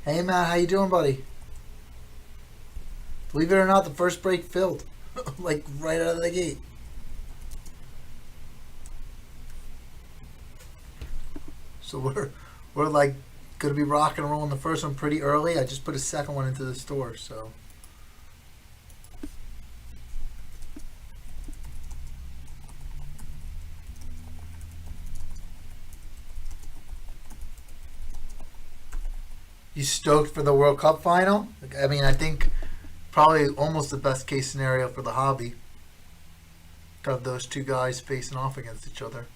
Hey Matt, how you doing, buddy? Believe it or not, the first break filled, like right out of the gate. So we're like gonna be rocking and rolling the first one pretty early. I just put a second one into the store, so you stoked for the World Cup final? I mean, I think probably almost the best case scenario for the hobby to have those two guys facing off against each other.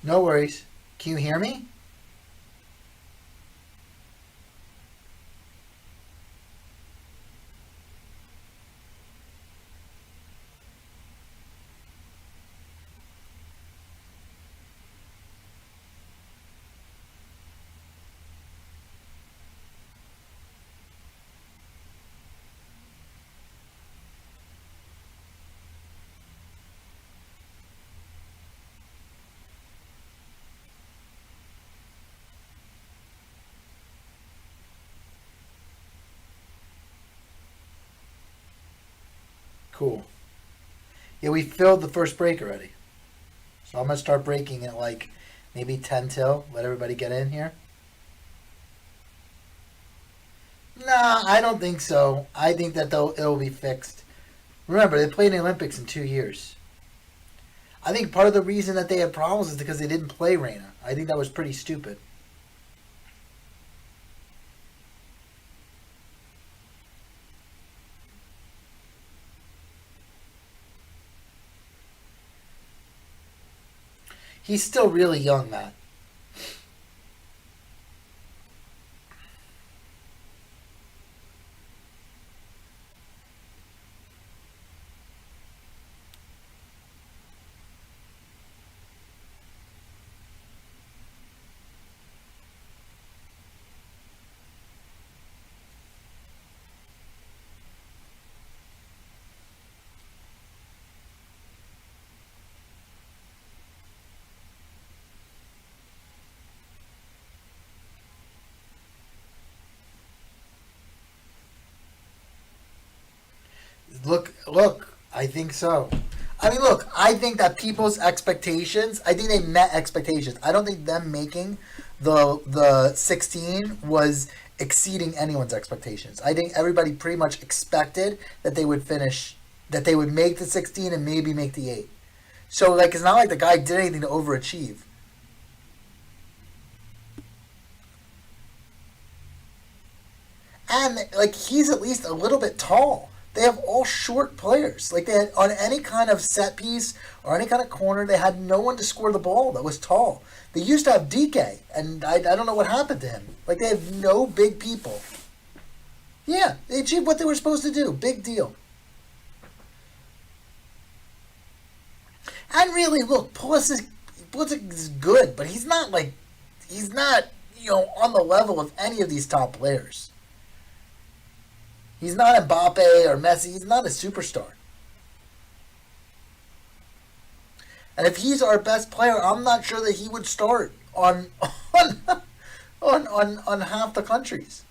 No worries. Can you hear me? Cool. Yeah, we filled the first break already. So I'm gonna start breaking at like maybe 10 till. Let everybody get in here. Nah, I don't think so. I think that it'll be fixed. Remember, they played in the Olympics in 2 years. I think part of the reason that they had problems is because they didn't play Reina. I think that was pretty stupid. He's still really young, Matt. Look. I think so. I mean, look. I think that people's expectations. I think they met expectations. I don't think them making the 16 was exceeding anyone's expectations. I think everybody pretty much expected that they would finish, that they would make the 16 and maybe make the 8. So like, it's not like the guy did anything to overachieve. And like, he's at least a little bit tall. They have all short players. Like, they had on any kind of set piece or any kind of corner, they had no one to score the ball that was tall. They used to have DK, and I don't know what happened to him. Like, they have no big people. Yeah, they achieved what they were supposed to do. Big deal. And really, look, Pulisic is good, but he's not on the level of any of these top players. He's not Mbappe or Messi. He's not a superstar. And if he's our best player, I'm not sure that he would start on on half the countries.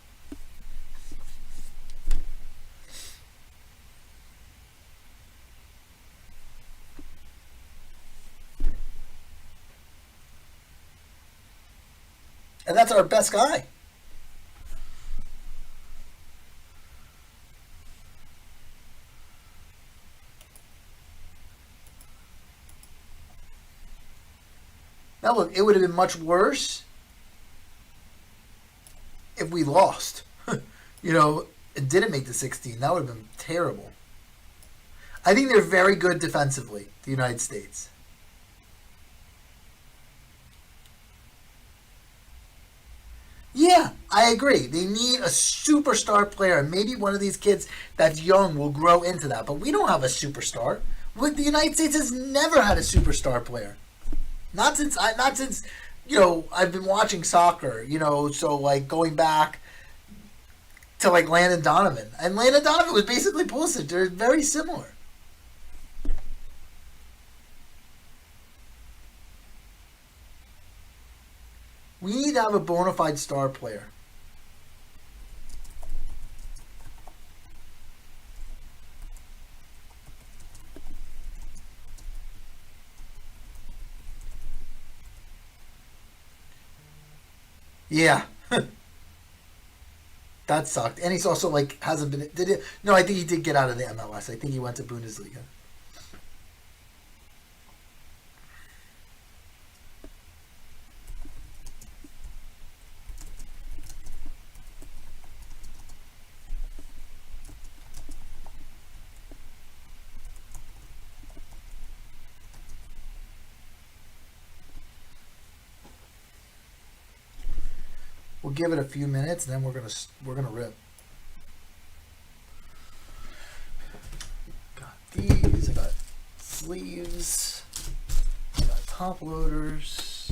And that's our best guy. Now look, it would have been much worse if we lost. And didn't make the 16. That would have been terrible. I think they're very good defensively, the United States. Yeah, I agree. They need a superstar player. Maybe one of these kids that's young will grow into that. But we don't have a superstar. The United States has never had a superstar player. Not since I've been watching soccer. So like going back to like Landon Donovan, and Landon Donovan was basically Pulisic. They're very similar. We need to have a bona fide star player. Yeah, that sucked. And he's also like hasn't been. Did it? No, I think he did get out of the MLS. I think he went to Bundesliga. We'll give it a few minutes, and then we're gonna rip. Got these. I got sleeves. I got top loaders.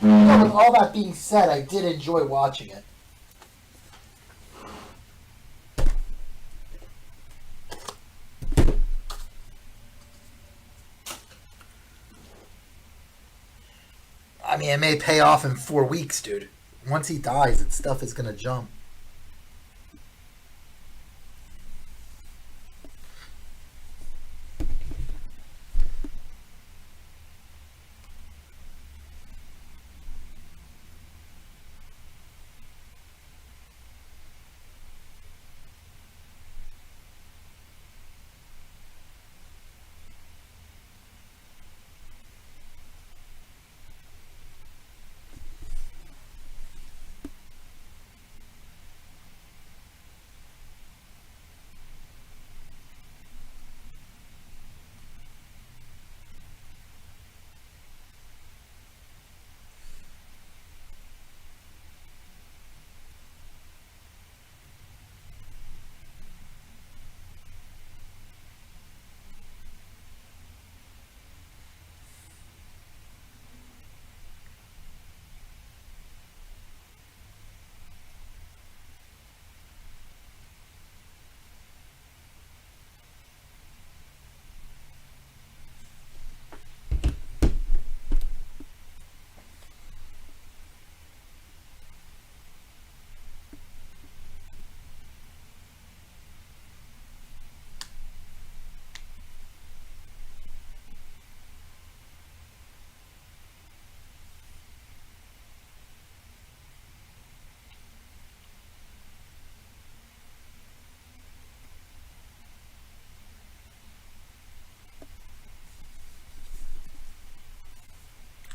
With all that being said, I did enjoy watching it. I mean, it may pay off in 4 weeks, dude. Once he dies, that stuff is gonna jump.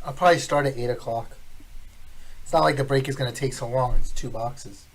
I'll probably start at 8 o'clock. It's not like the break is going to take so long. It's 2 boxes.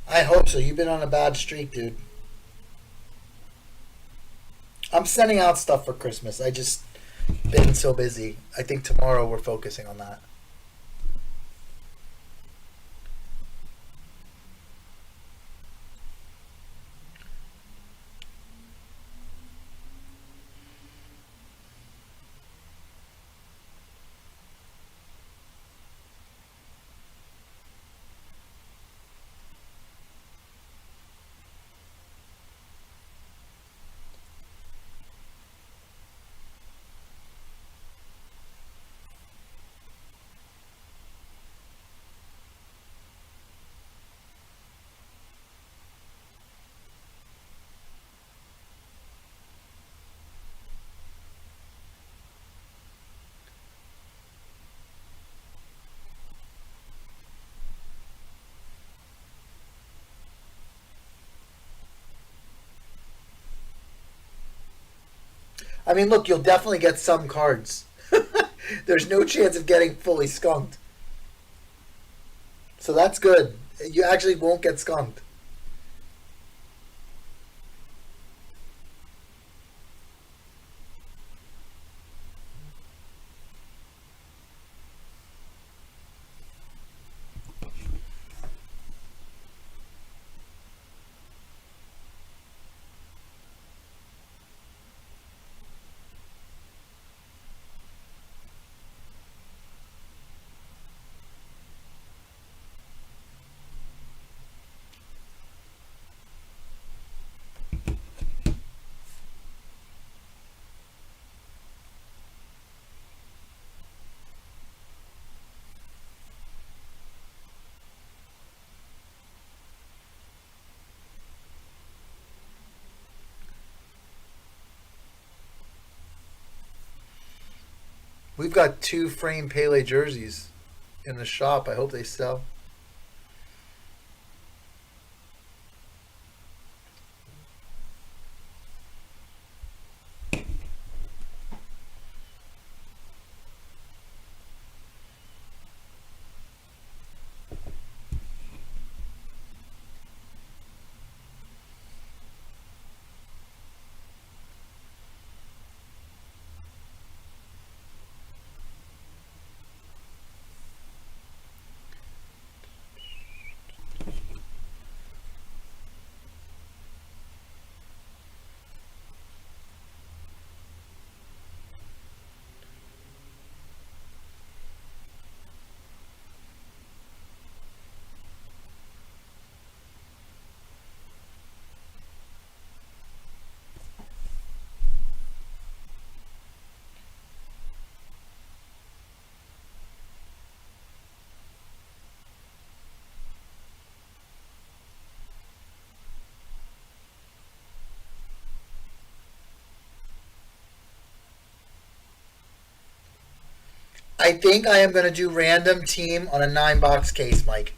I hope so. You've been on a bad streak, dude. I'm sending out stuff for Christmas. I just been so busy. I think tomorrow we're focusing on that. I mean, look, you'll definitely get some cards. There's no chance of getting fully skunked. So that's good. You actually won't get skunked. We've got 2 frame Pele jerseys in the shop. I hope they sell. I think I am going to do random team on a 9 box case, Mike.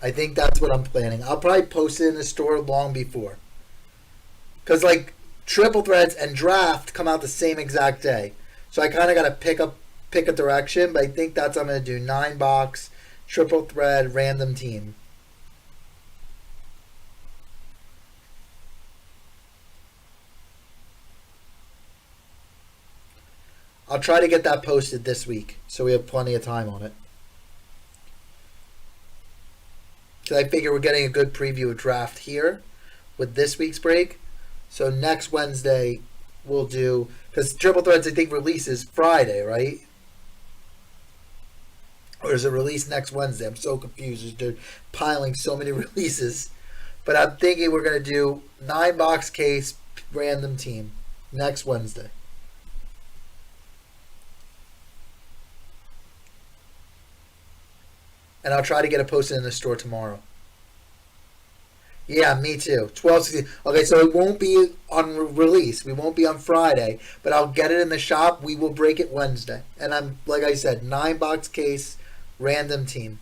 I think that's what I'm planning. I'll probably post it in the store long before. Because, like, triple threads and draft come out the same exact day. So I kind of got to pick a direction, but I think that's what I'm going to do. 9 box, triple thread, random team. I'll try to get that posted this week so we have plenty of time on it. So I figure we're getting a good preview of draft here with this week's break. So next Wednesday we'll do, because Triple Threads I think releases Friday, right? Or is it released next Wednesday? I'm so confused. They're piling so many releases. But I'm thinking we're going to do 9-box case random team next Wednesday. And I'll try to get it posted in the store tomorrow. Yeah, me too. 12:16. Okay, so it won't be on release. We won't be on Friday, but I'll get it in the shop. We will break it Wednesday. And I'm, like I said, 9-box case, random team.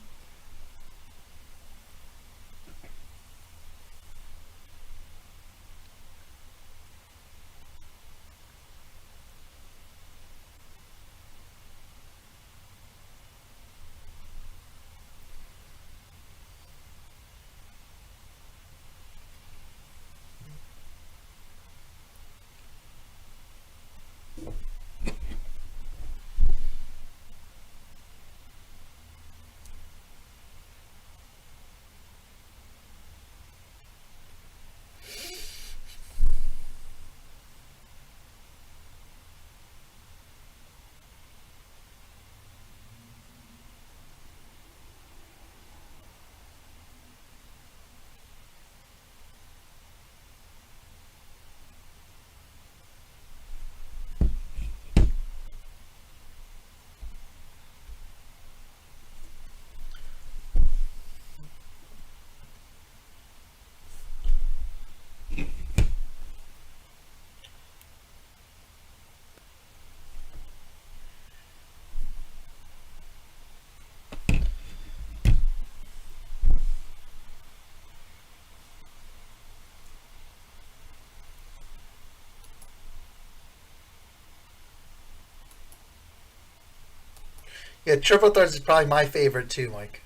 Yeah, triple threats is probably my favorite too, Mike.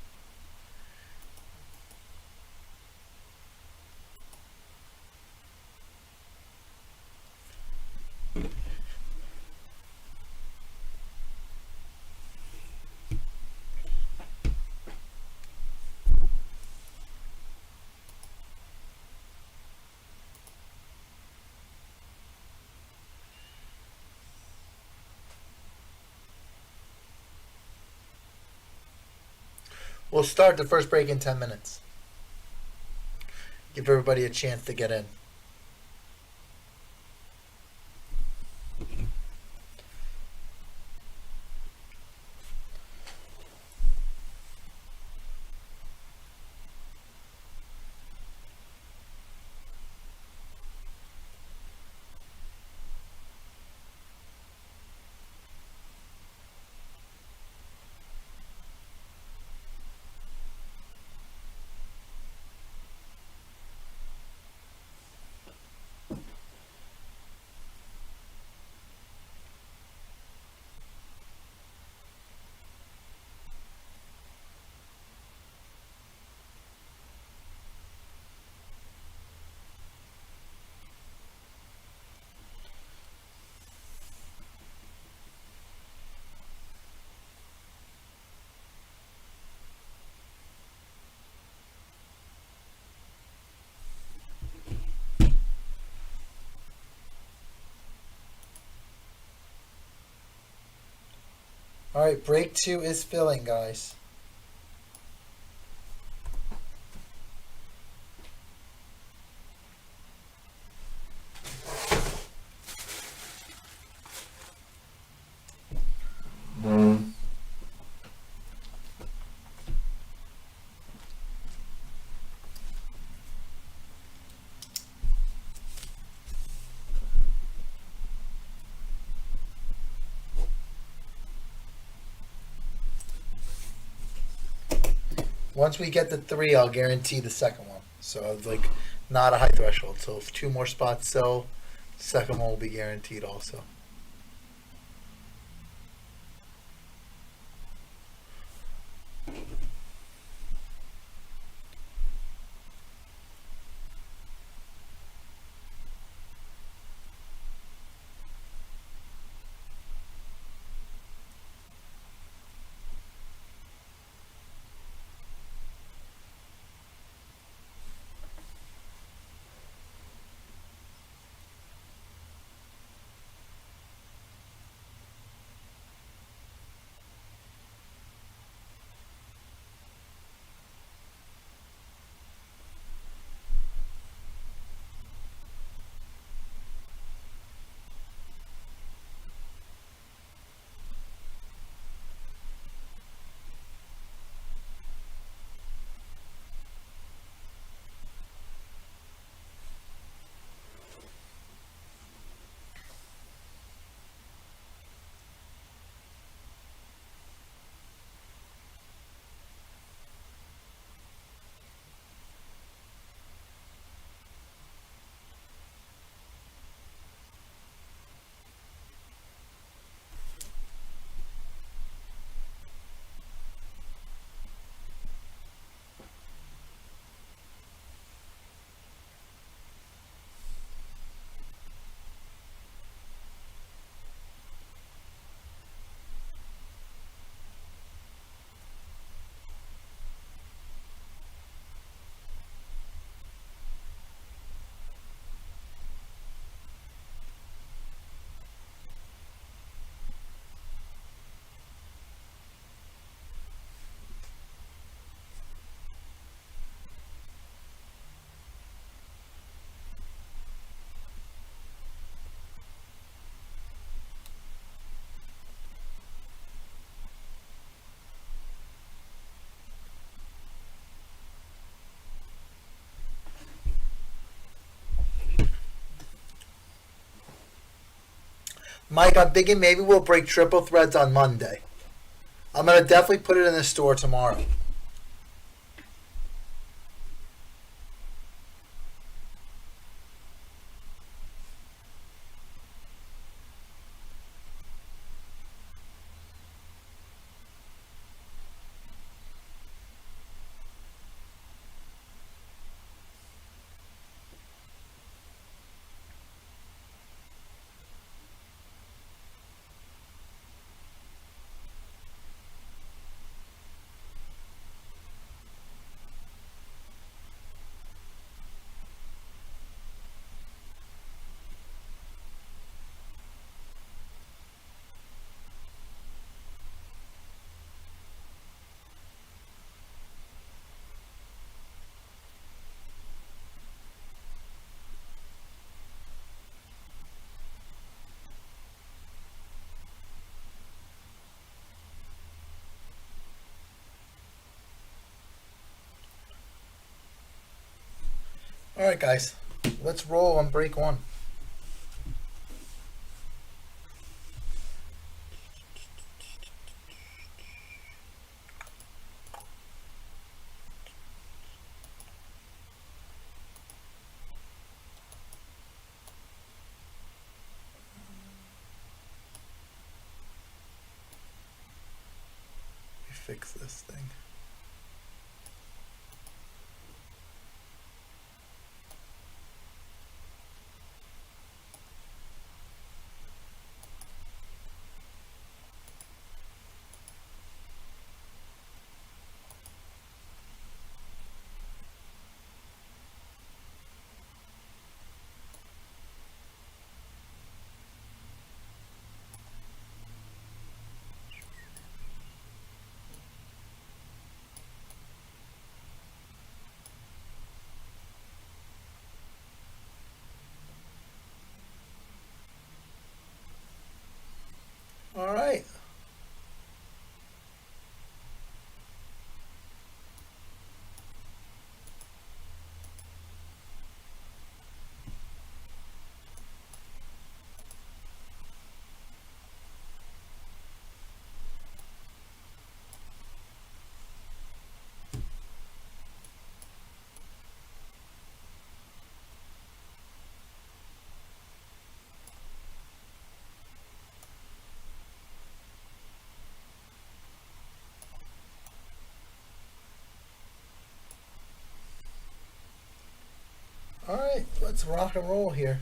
We'll start the first break in 10 minutes. Give everybody a chance to get in. All right, break 2 is filling, guys. Once we get to 3, I'll guarantee the second one. So it's like not a high threshold. So if 2 more spots sell, second one will be guaranteed also. Mike, I'm thinking maybe we'll break triple threads on Monday. I'm going to definitely put it in the store tomorrow. All right, guys. Let's roll on break one. Fix this thing. All right. All right, let's rock and roll here.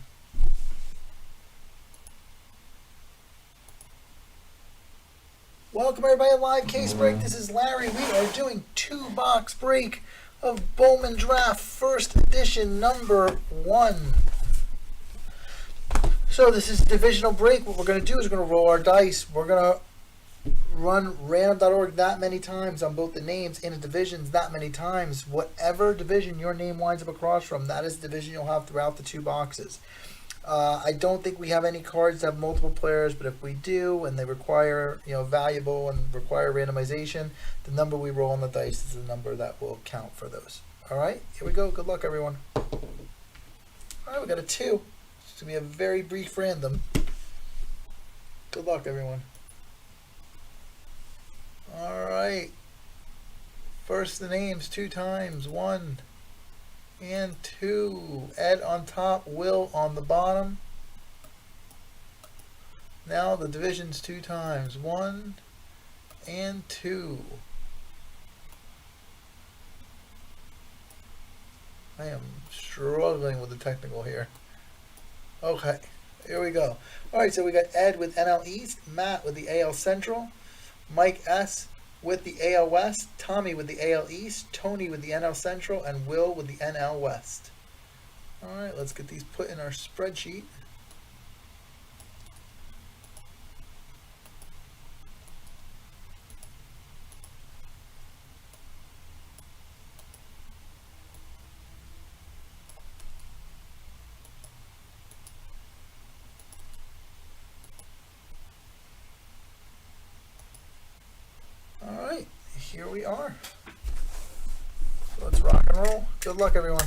Welcome everybody to Live Case Break. This is Larry. We are doing 2-box break of Bowman Draft First Edition number 1. So this is divisional break. What we're going to do is we're going to roll our dice. We're going to run random.org that many times on both the names in the divisions that many times. Whatever division your name winds up across from, that is the division you'll have throughout the 2 boxes. I don't think we have any cards that have multiple players, but if we do and they require, valuable and require randomization, the number we roll on the dice is the number that will count for those. All right, here we go. Good luck, everyone. All right, we got a 2. It's going to be a very brief random. Good luck, everyone. All right. First the names 2 times. 1 and 2. Ed on top, Will on the bottom. Now the divisions 2 times. 1 and 2. I am struggling with the technical here. Okay, here we go. All right, so we got Ed with NL East, Matt with the AL Central, Mike S. with the AL West, Tommy with the AL East, Tony with the NL Central, and Will with the NL West. All right, let's get these put in our spreadsheet. Here we are. So let's rock and roll. Good luck, everyone.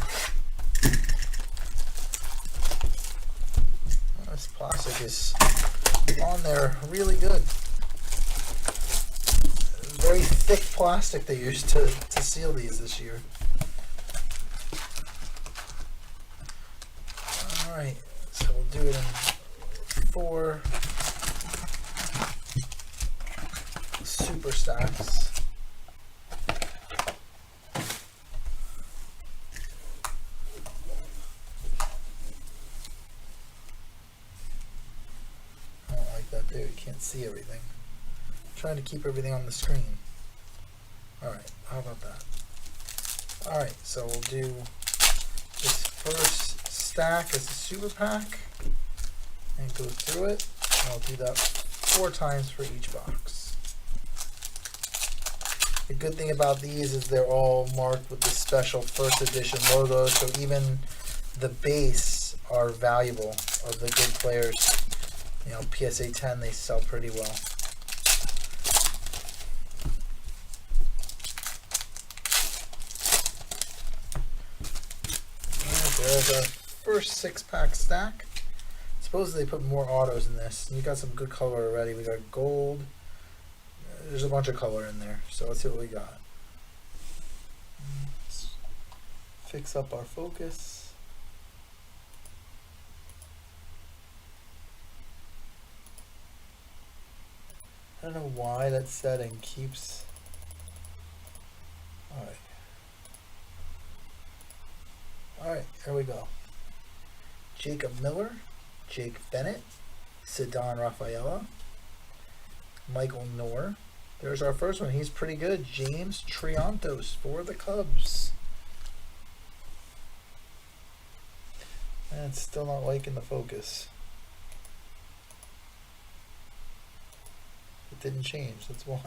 This plastic is on there really good. Very thick plastic they used to seal these this year. Alright, so we'll do it in 4 super stacks. I don't like that there, you can't see everything. I'm trying to keep everything on the screen. Alright, how about that? Alright, so we'll do this first stack as a super pack and go through it. I'll do that 4 times for each box. The good thing about these is they're all marked with the special first edition logo, so even the base are valuable of the good players. You know, PSA 10, they sell pretty well. There's a first 6-pack stack. Supposedly they put more autos in this. And you got some good color already. We got gold. There's a bunch of color in there. So let's see what we got. Let's fix up our focus. I don't know why that setting keeps... Alright. Alright, here we go. Jacob Miller, Jake Bennett, Ceddanne Rafaela, Michael Noor. There's our first one. He's pretty good. James Triantos for the Cubs. And it's still not liking the focus. It didn't change, that's why.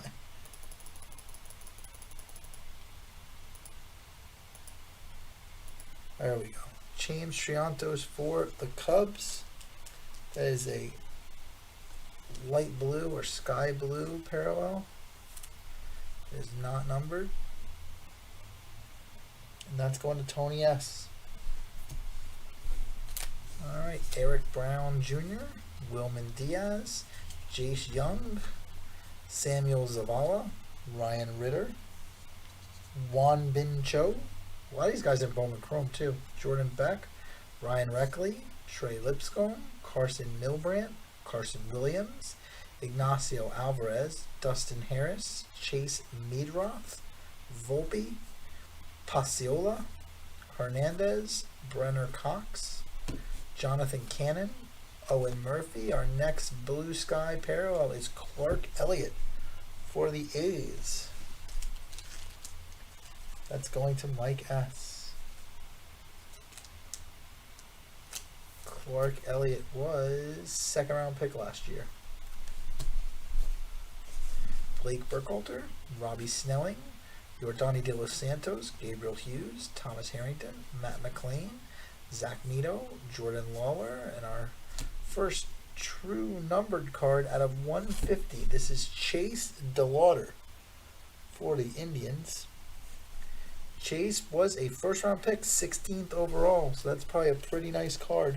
There we go. James Triantos for the Cubs. That is a light blue or sky blue parallel. It is not numbered. And that's going to Tony S. Alright, Eric Brown Jr., Wilman Diaz, Jace Young, Samuel Zavala, Ryan Ritter, Juan Bin Cho. A lot of these guys have Bowman Chrome too. Jordan Beck, Ryan Reckley, Trey Lipscomb, Carson Milbrandt, Carson Williams, Ignacio Alvarez, Dustin Harris, Chase Meadroth, Volpe, Pasiola, Hernandez, Brenner Cox, Jonathan Cannon, Owen Murphy. Our next blue sky parallel is Clark Elliott for the A's. That's going to Mike S. Clark Elliott was 2nd round pick last year. Blake Burkhalter, Robbie Snelling, Yordani De Los Santos, Gabriel Hughes, Thomas Harrington, Matt McLean, Zach Nito, Jordan Lawler, and our first true numbered card out of 150. This is Chase DeLauder for the Indians. Chase was a 1st round pick, 16th overall, so that's probably a pretty nice card.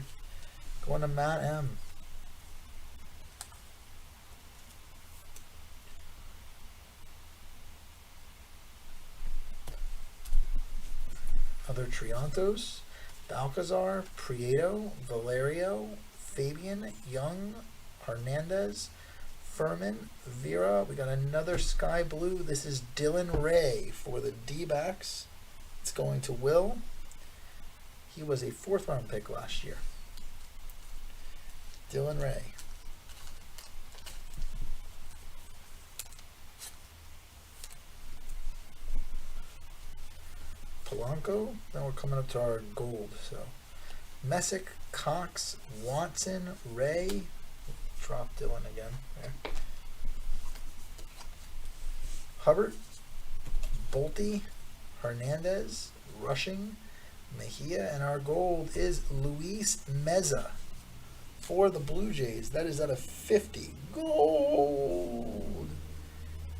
Going to Matt M. Other Triantos, Balcazar, Prieto, Valerio, Fabian, Young, Hernandez, Furman, Vera. We got another sky blue. This is Dylan Ray for the D-backs. It's going to Will. He was a 4th round pick last year. Dylan Ray. Polanco. Then we're coming up to our gold. So Messick, Cox, Watson, Ray. Drop Dylan again. There. Hubbard, Bolte, Hernandez, Rushing, Mejia, and our gold is Luis Meza for the Blue Jays. That is out of 50. Gold!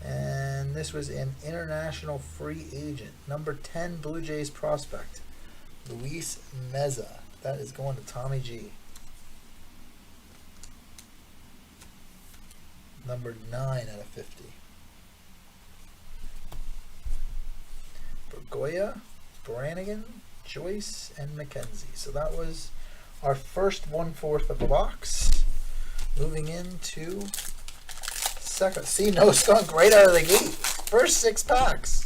And this was an international free agent. Number 10 Blue Jays prospect, Luis Meza. That is going to Tommy G. Number 9/50. Bergoya, Brannigan, Joyce, and McKenzie. So that was our first 1/4 of the box. Moving into second. See, no skunk right out of the gate. First 6 packs.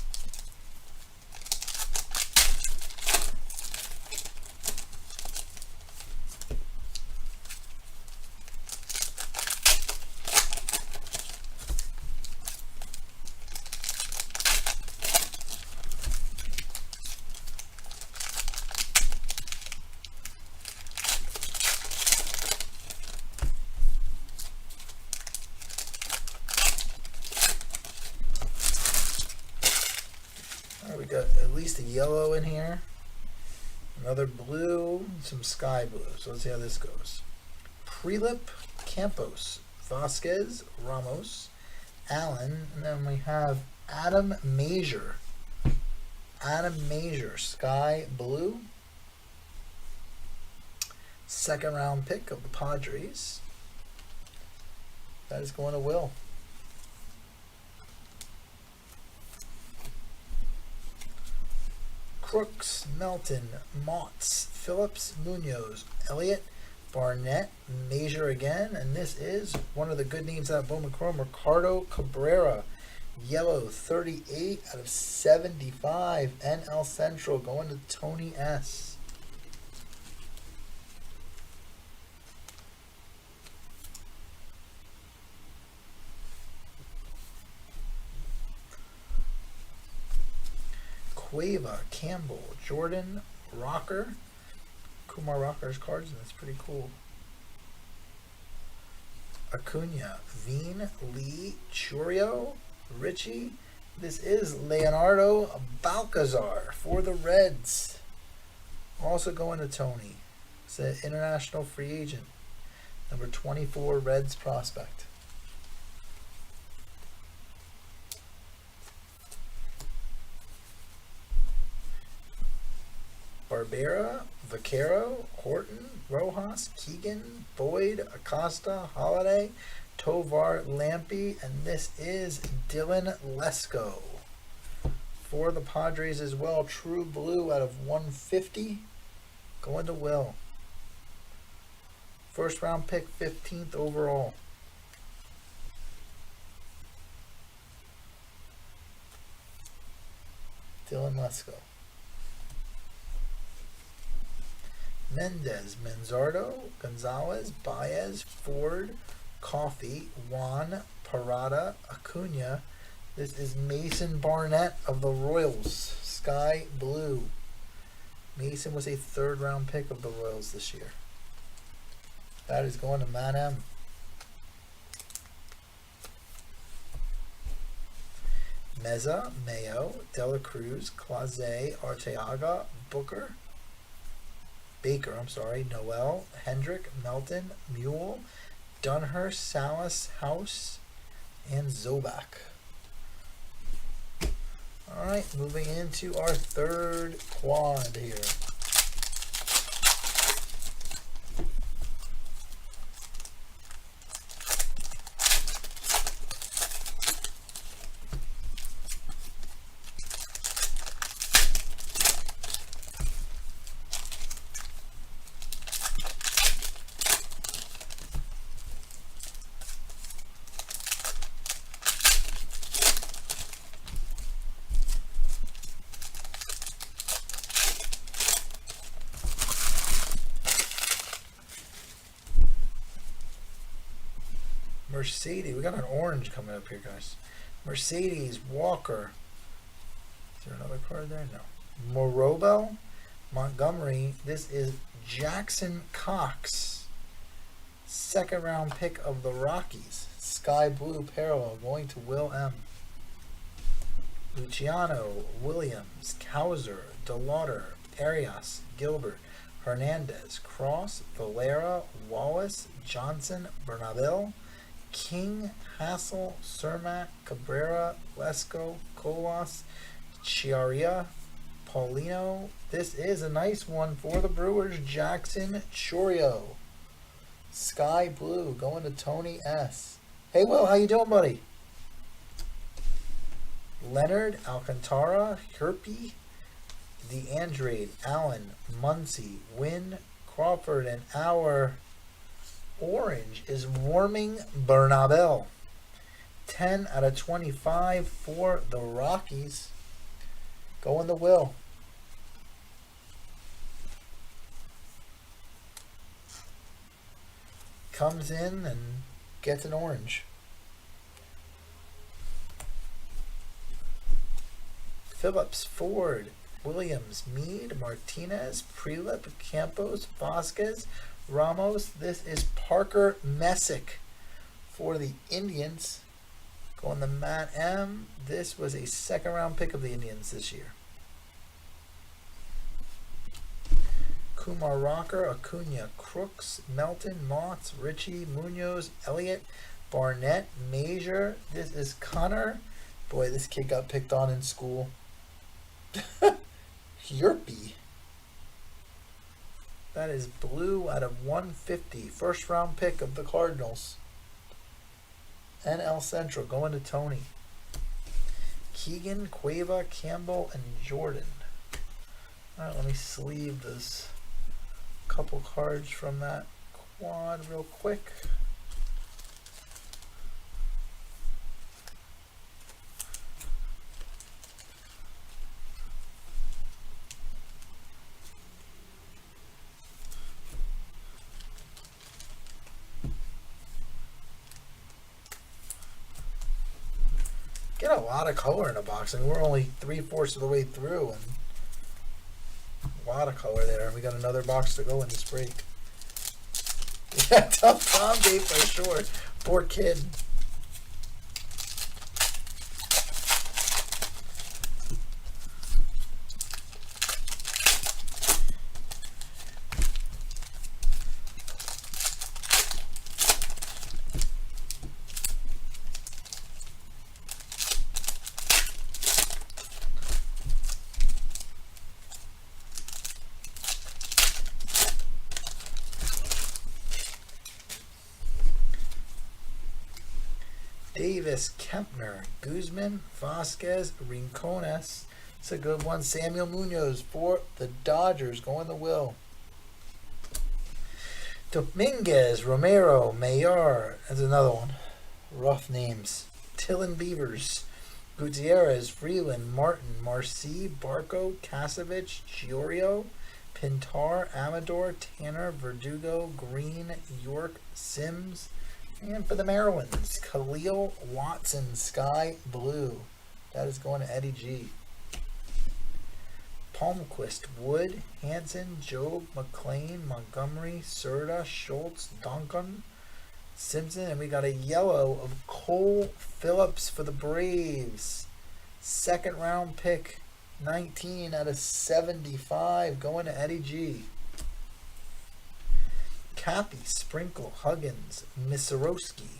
We got at least a yellow in here, another blue, some sky blue. So let's see how this goes. Prelip, Campos, Vasquez, Ramos, Allen, and then we have Adam Major. Adam Major, sky blue. Second round pick of the Padres. That is going to Will. Crooks, Melton, Motts, Phillips, Munoz, Elliott, Barnett, Major again, and this is one of the good names out of Bowman Chrome, Ricardo Cabrera, yellow, 38/75, NL Central, going to Tony S. Cueva, Campbell, Jordan, Rocker, Kumar Rocker's cards, and that's pretty cool. Acuna, Veen, Lee, Churio, Richie. This is Leonardo Balcazar for the Reds. Also going to Tony. It's an international free agent. Number 24 Reds prospect. Barbera, Vaquero, Horton, Rojas, Keegan, Boyd, Acosta, Holiday, Tovar, Lampy, and this is Dylan Lesko for the Padres as well. True blue out of 150. Going to Will. First round pick, 15th overall. Dylan Lesko. Mendez, Manzardo, Gonzalez, Baez, Ford, Coffey, Juan, Parada, Acuna. This is Mason Barnett of the Royals, sky blue. Mason was a 3rd round pick of the Royals this year. That is going to Matt M. Meza, Mayo, Dela Cruz, Clase, Arteaga, Baker, Noel, Hendrick, Melton, Mule, Dunhurst, Salas, House, and Zobak. Alright, moving into our 3rd quad here. Mercedes, we got an orange coming up here, guys. Mercedes, Walker. Is there another card there? No. Morobel, Montgomery. This is Jackson Cox. 2nd round pick of the Rockies. Sky blue parallel going to Will M. Luciano, Williams, Cowser, DeLauder, Arias, Gilbert, Hernandez, Cross, Valera, Wallace, Johnson, Bernabel, King, Hassel, Cermak, Cabrera, Lesko, Colas, Chiaria, Paulino. This is a nice one for the Brewers. Jackson Chorio. Sky blue going to Tony S. Hey, Will, how you doing, buddy? Leonard, Alcantara, Herpy, DeAndre, Allen, Muncie, Wynn, Crawford, and our orange is Warming Bernabel. 10 out of 25 for the Rockies. Going to Will. Comes in and gets an orange. Phillips, Ford, Williams, Meade, Martinez, Prelip, Campos, Vasquez, Ramos. This is Parker Messick for the Indians. Going to Matt M. This was a second-round pick of the Indians this year. Kumar Rocker, Acuna, Crooks, Melton, Motts, Ritchie, Munoz, Elliott, Barnett, Major. This is Connor. Boy, this kid got picked on in school. Yerpy. That is blue out of 150. First round pick of the Cardinals. NL Central going to Tony. Keegan, Cueva, Campbell, and Jordan. Alright, let me sleeve this couple cards from that quad real quick. Get a lot of color in the box. I mean, we're only 3/4 of the way through, and a lot of color there. We got another box to go in this break. Yeah, tough Tom day for sure. Poor kid. Davis, Kempner, Guzman, Vasquez, Rincones. It's a good one. Samuel Munoz for the Dodgers going to Will. Dominguez, Romero, Mayer. That's another one. Rough names. Tillin Beavers, Gutierrez, Freeland, Martin, Marcy, Barco, Kasevich, Giorio, Pintar, Amador, Tanner, Verdugo, Green, York, Sims. And for the Marylands, Khalil Watson, Sky Blue. That is going to Eddie G. Palmquist, Wood, Hanson, Job, McLean, Montgomery, Serta, Schultz, Duncan, Simpson. And we got a yellow of Cole Phillips for the Braves. Second round pick, 19 out of 75, going to Eddie G. Cappy, Sprinkle, Huggins, Misarowski,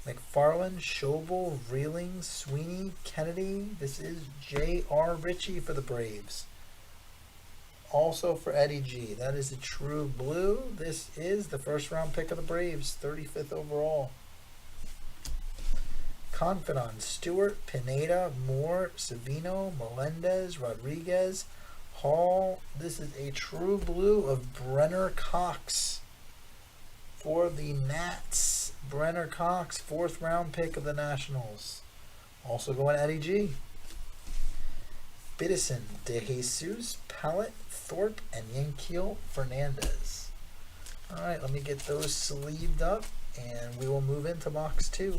McFarland, Schobel, Reeling, Sweeney, Kennedy. This is J.R. Ritchie for the Braves. Also for Eddie G. That is a true blue. This is the first round pick of the Braves, 35th overall. Confidant, Stewart, Pineda, Moore, Savino, Melendez, Rodriguez, Hall. This is a true blue of Brenner Cox. For the Nats, Brenner Cox, 4th round pick of the Nationals. Also going to Eddie G. Biddison, De Jesus, Pallett, Thorpe, and Yanquiel Fernandez. Alright, let me get those sleeved up, and we will move into box 2.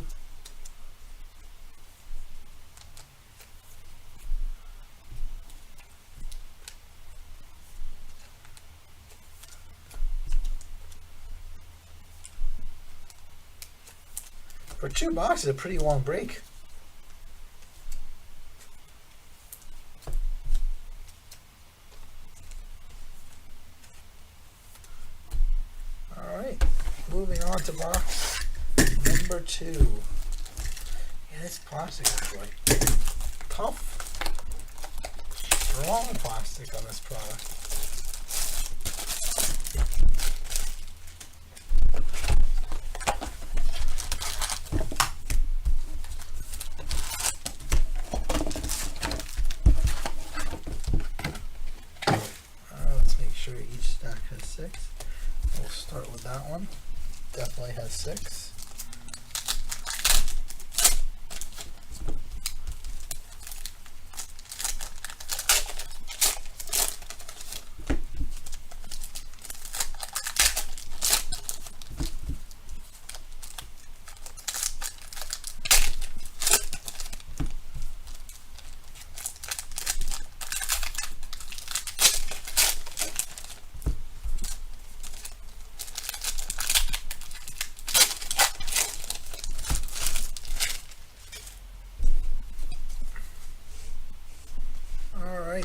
For 2 boxes, a pretty long break. Alright, moving on to box number 2. Yeah, this plastic is like tough, strong plastic on this product. one. Definitely has 6.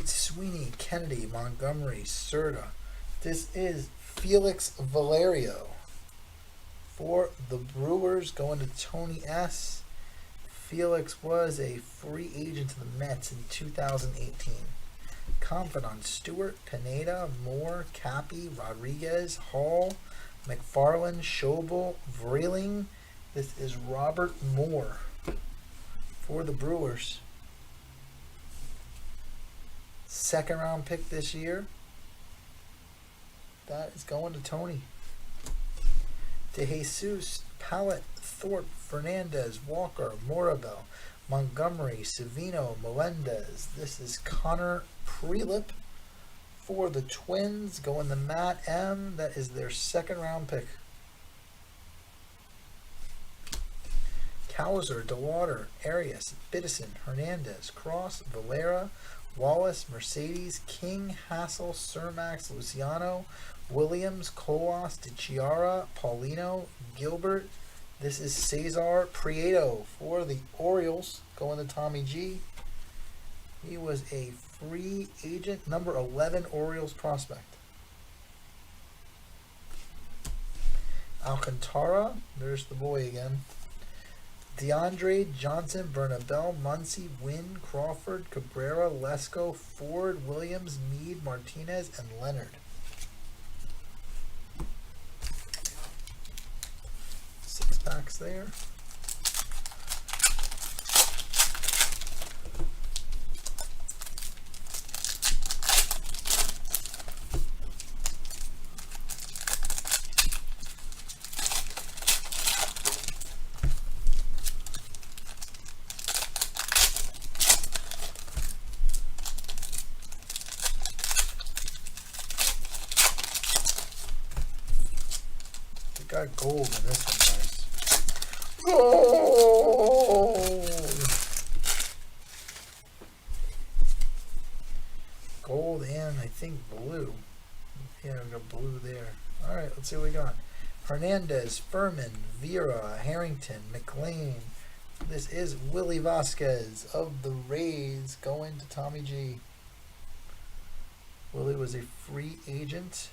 Sweeney, Kennedy, Montgomery, Serta. This is Felix Valerio for the Brewers, going to Tony S. Felix was a free agent to the Mets in 2018. Confidant, Stewart, Pineda, Moore, Cappy, Rodriguez, Hall, McFarland, Schobel, Vreeling. This is Robert Moore for the Brewers. 2nd round pick this year. That is going to Tony. De Jesus, Pallett, Thorpe, Fernandez, Walker, Morabel, Montgomery, Savino, Melendez. This is Connor Prelip for the Twins, going to Matt M. That is their 2nd round pick. Cowser, DeWater, Arias, Biddison, Hernandez, Cross, Valera, Wallace, Mercedes, King, Hassel, Cermax, Luciano, Williams, Colas, DiChiara, Paulino, Gilbert. This is Cesar Prieto for the Orioles, going to Tommy G. He was a free agent, number 11 Orioles prospect. Alcantara, there's the boy again. DeAndre, Johnson, Bernabel, Muncy, Wynn, Crawford, Cabrera, Lesko, Ford, Williams, Meade, Martinez, and Leonard. 6 packs there. Got gold in this one, guys. Gold and I think blue. Yeah, we got blue there. Alright, let's see what we got. Hernandez, Furman, Vera, Harrington, McLean. This is Willie Vasquez of the Rays, going to Tommy G. Willie was a free agent,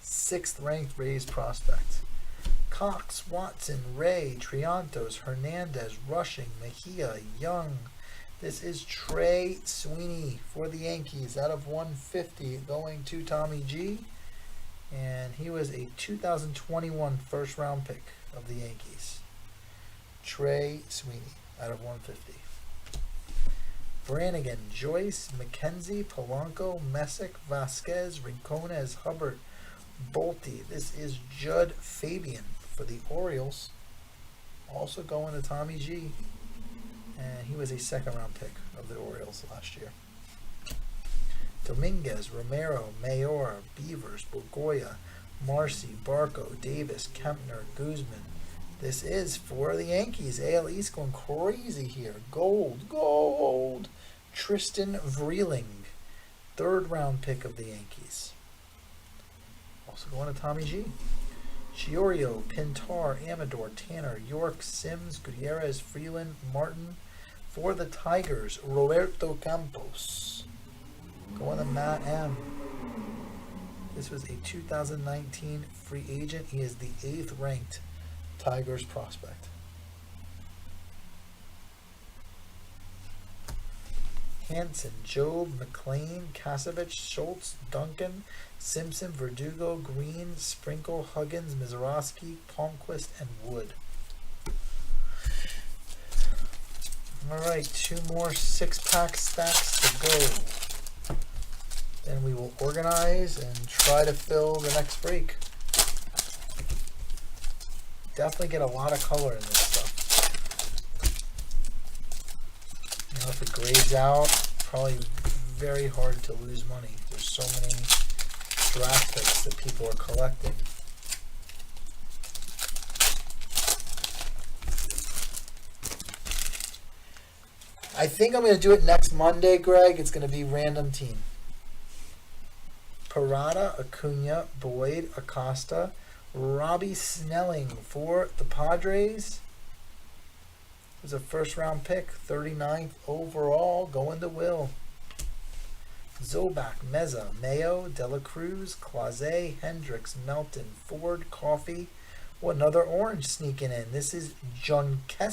6th ranked Rays prospect. Cox, Watson, Ray, Triantos, Hernandez, Rushing, Mejia, Young. This is Trey Sweeney for the Yankees out of 150, going to Tommy G. And he was a 2021 first round pick of the Yankees. Trey Sweeney out of 150. Brannigan, Joyce, McKenzie, Polanco, Messick, Vasquez, Rincones, Hubbard, Bolte. This is Judd Fabian for the Orioles, also going to Tommy G. And he was a 2nd round pick of the Orioles last year. Dominguez, Romero, Mayor, Beavers, Bogoya, Marcy, Barco, Davis, Kempner, Guzman. This is for the Yankees. AL East going crazy here. Gold. Tristan Vreeling, 3rd round pick of the Yankees. Also going to Tommy G. Chiorio, Pintar, Amador, Tanner, York, Sims, Gutierrez, Freeland, Martin. For the Tigers, Roberto Campos. Going to Matt M. This was a 2019 free agent. He is the 8th ranked Tigers prospect. Hanson, Job, McLean, Kasevich, Schultz, Duncan, Simpson, Verdugo, Green, Sprinkle, Huggins, Mizorowski, Palmquist, and Wood. Alright, 2 more 6-pack stacks to go. Then we will organize and try to fill the next break. definitely get a lot of color in this stuff. You know, if it grades out, probably very hard to lose money. There's so many draft picks that people are collecting. I think I'm going to do it next Monday, Greg. It's going to be random team. Parada, Acuna, Boyd, Acosta, Robbie Snelling for the Padres. It was a first-round pick, 39th overall, going to Will. Zobak, Meza, Mayo, Dela Cruz, Clase, Hendricks, Melton, Ford, Coffee. Oh, another orange sneaking in. This is Junkenzie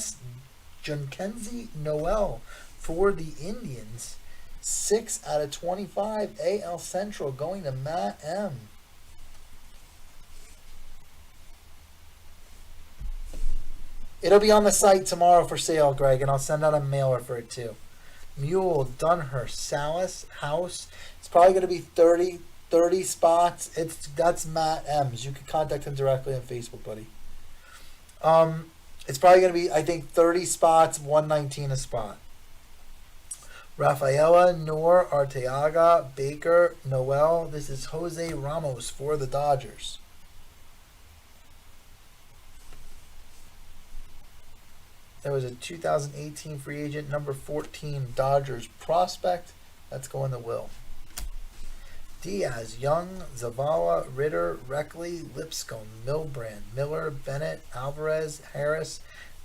Noel for the Indians. 6 out of 25 AL Central going to Matt M. It'll be on the site tomorrow for sale, Greg, and I'll send out a mailer for it too. Mule, Dunhurst, Salas, House. It's probably going to be 30 spots. That's Matt M's. You can contact him directly on Facebook, buddy. It's probably going to be, I think, 30 spots, 119 a spot. Rafaela, Noor, Arteaga, Baker, Noel. This is Jose Ramos for the Dodgers. There was a 2018 free agent, number 14, Dodgers prospect. That's going to Will. Diaz, Young, Zavala, Ritter, Reckley, Lipscomb, Milbrand, Miller, Bennett, Alvarez, Harris,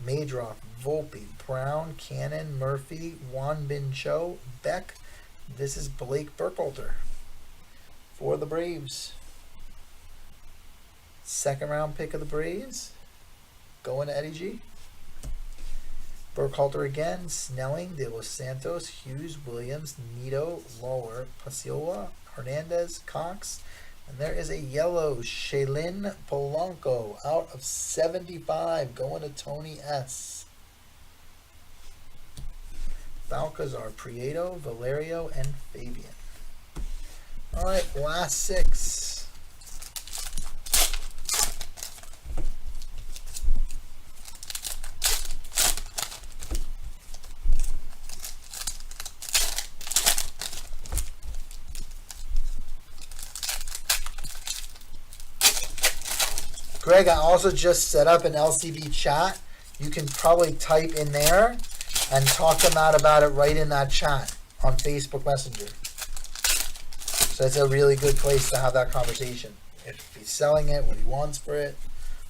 Madroff, Volpe, Brown, Cannon, Murphy, Juan Bin Cho, Beck. This is Blake Burkhalter for the Braves. Second round pick of the Braves. Going to Eddie G. Burkhalter again, Snelling, De Los Santos, Hughes, Williams, Nito, Lawler, Pasiola, Hernandez, Cox. And there is a yellow Shaylin Polanco out of 75 going to Tony S. Balcazar, Prieto, Valerio, and Fabian. All right, last 6. Greg, I also just set up an LCV chat. You can probably type in there and talk to Matt about it right in that chat on Facebook Messenger. So it's a really good place to have that conversation. If he's selling it, what he wants for it,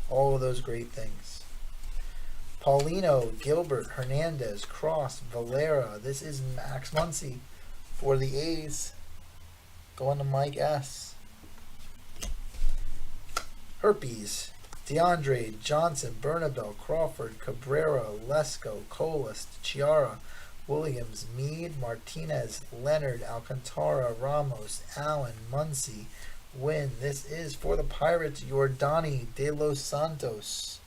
all of those great things. Paulino, Gilbert, Hernandez, Cross, Valera. This is Max Muncy for the A's. Going to Mike S. Herpes, DeAndre, Johnson, Bernabel, Crawford, Cabrera, Lesko, Colas, Chiara, Williams, Meade, Martinez, Leonard, Alcantara, Ramos, Allen, Muncy, Wynn. This is for the Pirates, Yordani De Los Santos.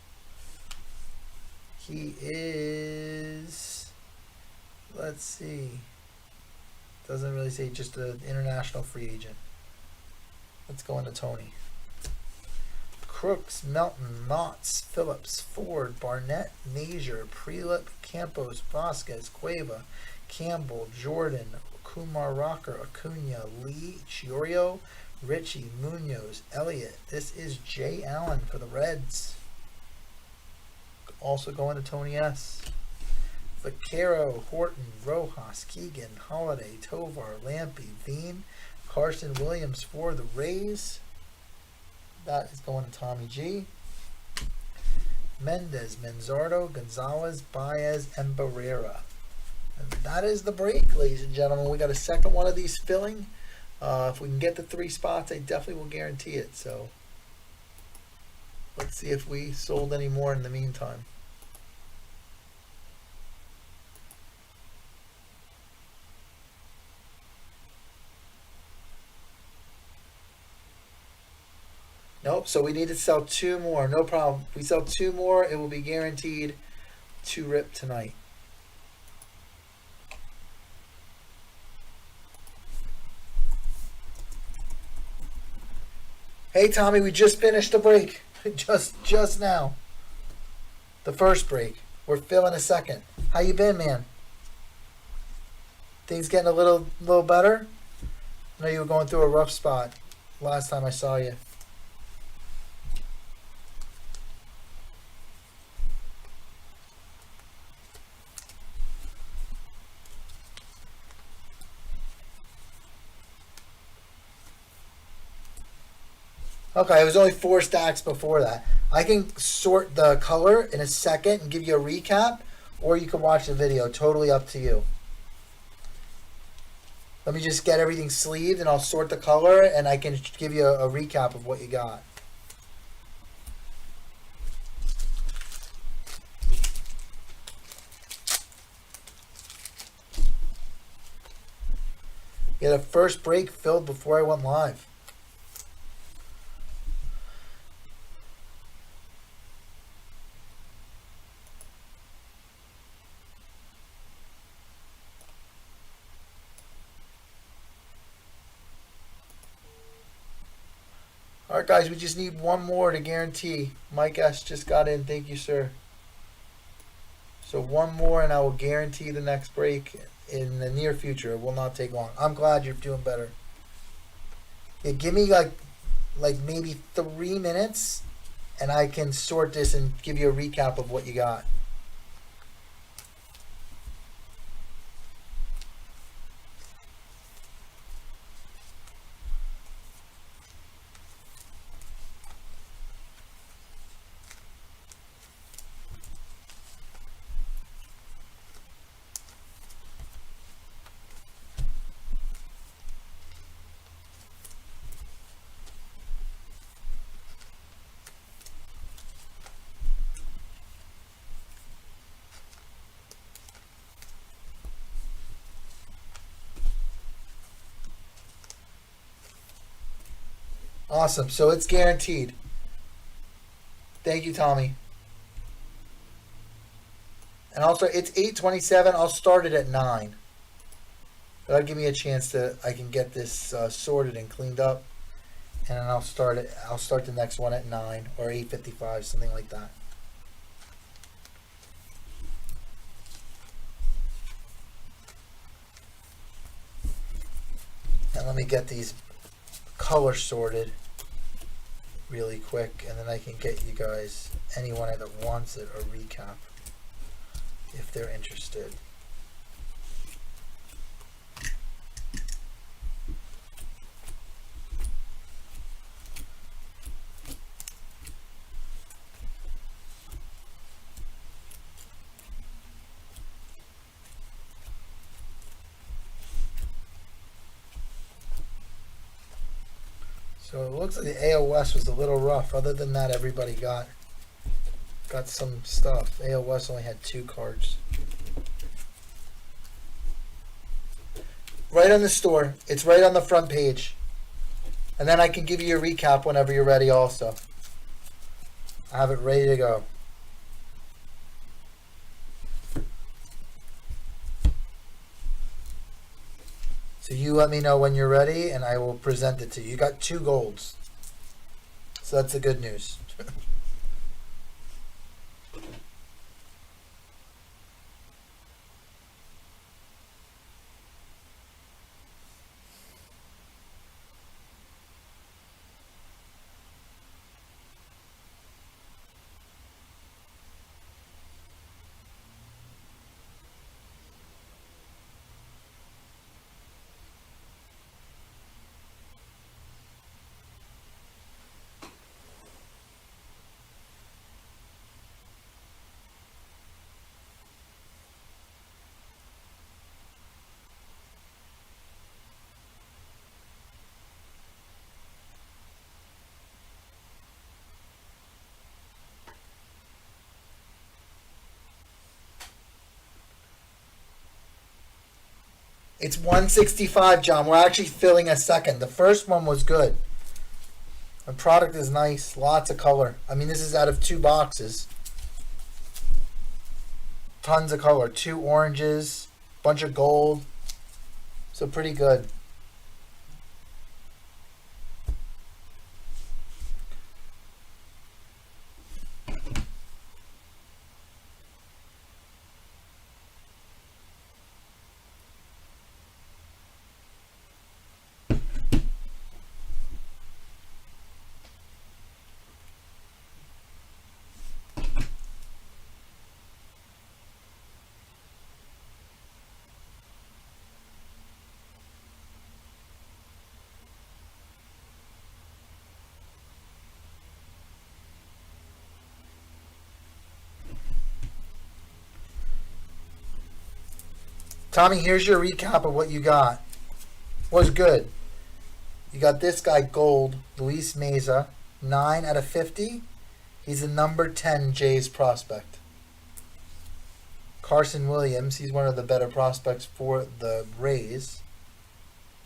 He is, let's see, doesn't really say, just an international free agent. Let's go into Tony. Crooks, Melton, Motts, Phillips, Ford, Barnett, Major, Prelip, Campos, Vasquez, Cueva, Campbell, Jordan, Kumar Rocker, Acuna, Lee, Chiorio, Richie, Munoz, Elliott. This is Jay Allen for the Reds. Also going to Tony S. Vaquero, Horton, Rojas, Keegan, Holiday, Tovar, Lampy, Veen, Carson Williams for the Rays. That is going to Tommy G. Mendez, Manzardo, Gonzalez, Baez, and Barrera. And that is the break, ladies and gentlemen. We got a second one of these filling. If we can get the 3 spots, I definitely will guarantee it. So let's see if we sold any more in the meantime. Nope, so we need to sell 2 more. No problem. If we sell 2 more, it will be guaranteed to rip tonight. Hey, Tommy, we just finished the break. just now. The first break. We're filling a second. How you been, man? Things getting a little better? I know you were going through a rough spot last time I saw you. Okay, it was only 4 stacks before that. I can sort the color in a second and give you a recap, or you can watch the video. Totally up to you. Let me just get everything sleeved and I'll sort the color and I can give you a recap of what you got. Yeah, the first break filled before I went live. All right, guys, we just need one more to guarantee. Mike S. just got in. Thank you, sir. So one more, and I will guarantee the next break in the near future. It will not take long. I'm glad you're doing better. Yeah, give me like maybe 3 minutes, and I can sort this and give you a recap of what you got. Awesome. So it's guaranteed. Thank you, Tommy. And also, it's 8:27. I'll start it at 9. That'll give me a chance I can get this sorted and cleaned up, and then I'll start it. I'll start the next one at 9 or 8:55, something like that. And let me get these color sorted really quick, and then I can get you guys, anyone that wants it, a recap if they're interested. So it looks like the AL West was a little rough. Other than that, everybody got some stuff. AL West only had 2 cards. Right on the store. It's right on the front page. And then I can give you a recap whenever you're ready also. I have it ready to go. So you let me know when you're ready and I will present it to you. You got 2 golds. So that's the good news. It's 165, John. We're actually filling a second. The first one was good. The product is nice. Lots of color. I mean, this is out of 2 boxes. Tons of color. 2 oranges. Bunch of gold. So pretty good. Tommy, here's your recap of what you got. Was good. You got this guy, Gold, Luis Meza, 9 out of 50. He's a number 10 Jays prospect. Carson Williams, he's one of the better prospects for the Rays.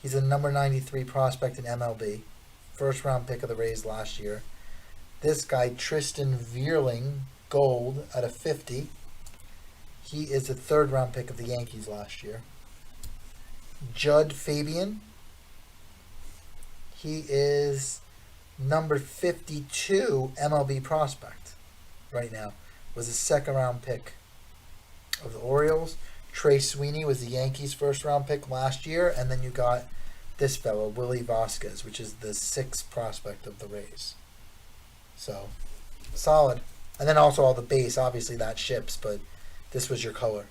He's a number 93 prospect in MLB. First round pick of the Rays last year. This guy, Tristan Vierling, Gold, out of 50. He is a third round pick of the Yankees last year. Judd Fabian. He is number 52 MLB prospect right now. Was a second round pick of the Orioles. Trey Sweeney was the Yankees' first round pick last year. And then you got this fellow, Willie Vasquez, which is the 6th prospect of the Rays. So, solid. And then also all the base. Obviously that ships, but this was your color.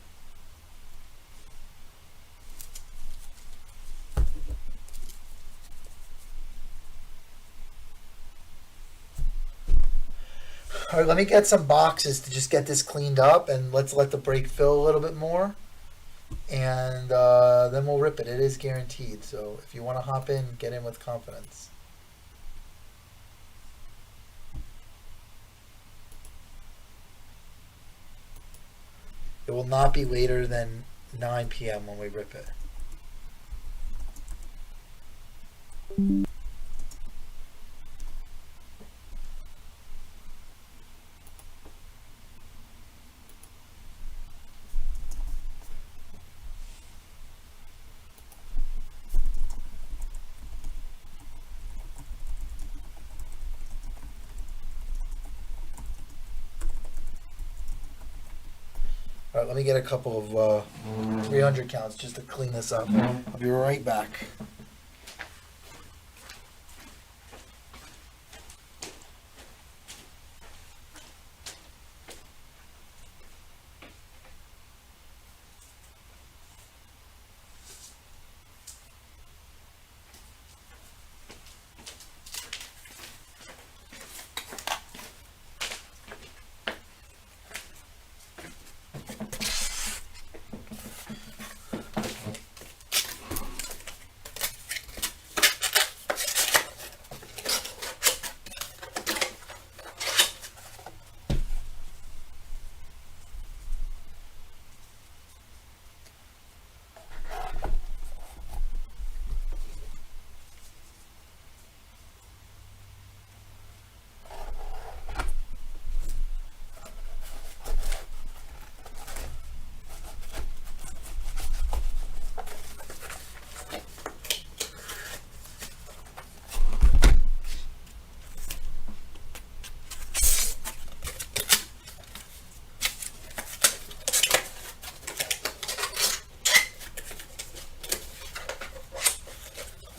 All right, let me get some boxes to just get this cleaned up, and let's let the break fill a little bit more, and then we'll rip it. It is guaranteed, so if you want to hop in, get in with confidence. It will not be later than 9 p.m. when we rip it. All right, let me get a couple of 300 counts just to clean this up. I'll be right back.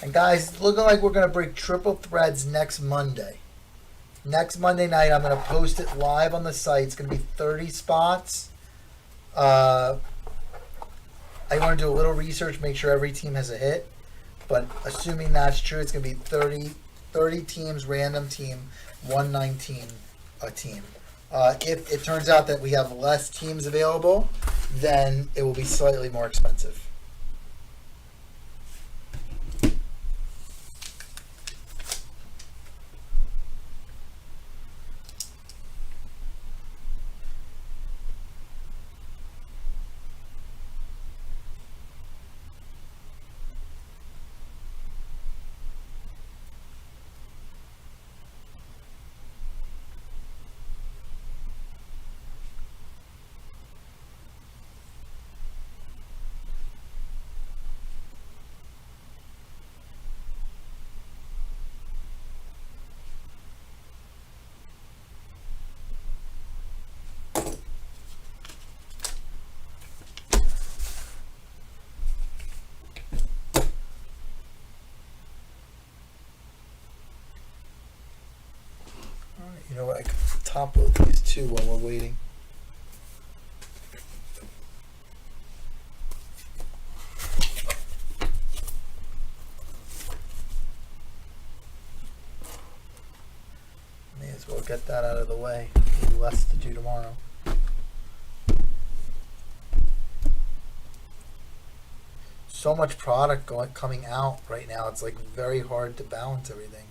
And guys, looking like we're going to break triple threads next Monday. Next Monday night, I'm going to post it live on the site. It's going to be 30 spots. I want to do a little research, make sure every team has a hit. But assuming that's true, it's going to be 30 teams, random team, 119 a team. If it turns out that we have less teams available, then it will be slightly more expensive. You know what, I can top load these two while we're waiting. May as well get that out of the way. Maybe less to do tomorrow. so much product coming out right now. It's like very hard to balance everything.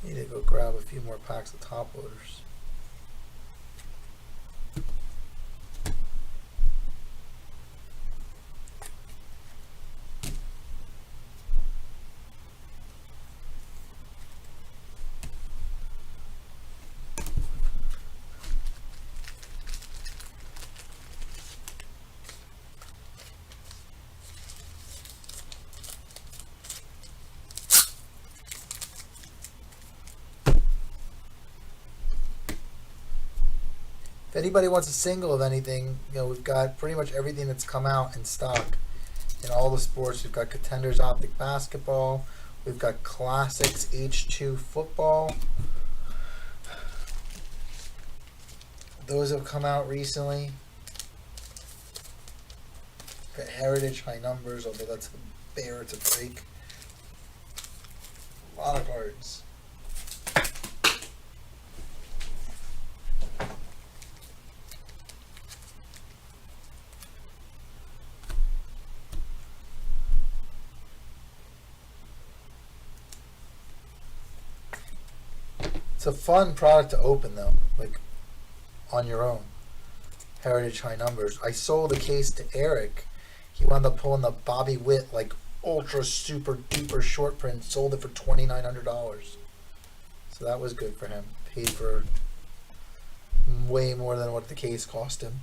Need to go grab a few more packs of top loaders. If anybody wants a single of anything, we've got pretty much everything that's come out in stock in all the sports. We've got Contenders Optic Basketball. We've got Classics H2 Football. Those have come out recently. Got Heritage High Numbers, although that's a bear to break. A lot of cards. It's a fun product to open though, like on your own. Heritage High Numbers. I sold a case to Eric. He wound up pulling the Bobby Witt like ultra super duper short print. Sold it for $2,900. So that was good for him. Paid for way more than what the case cost him.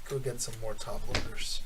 Go get some more top loaders.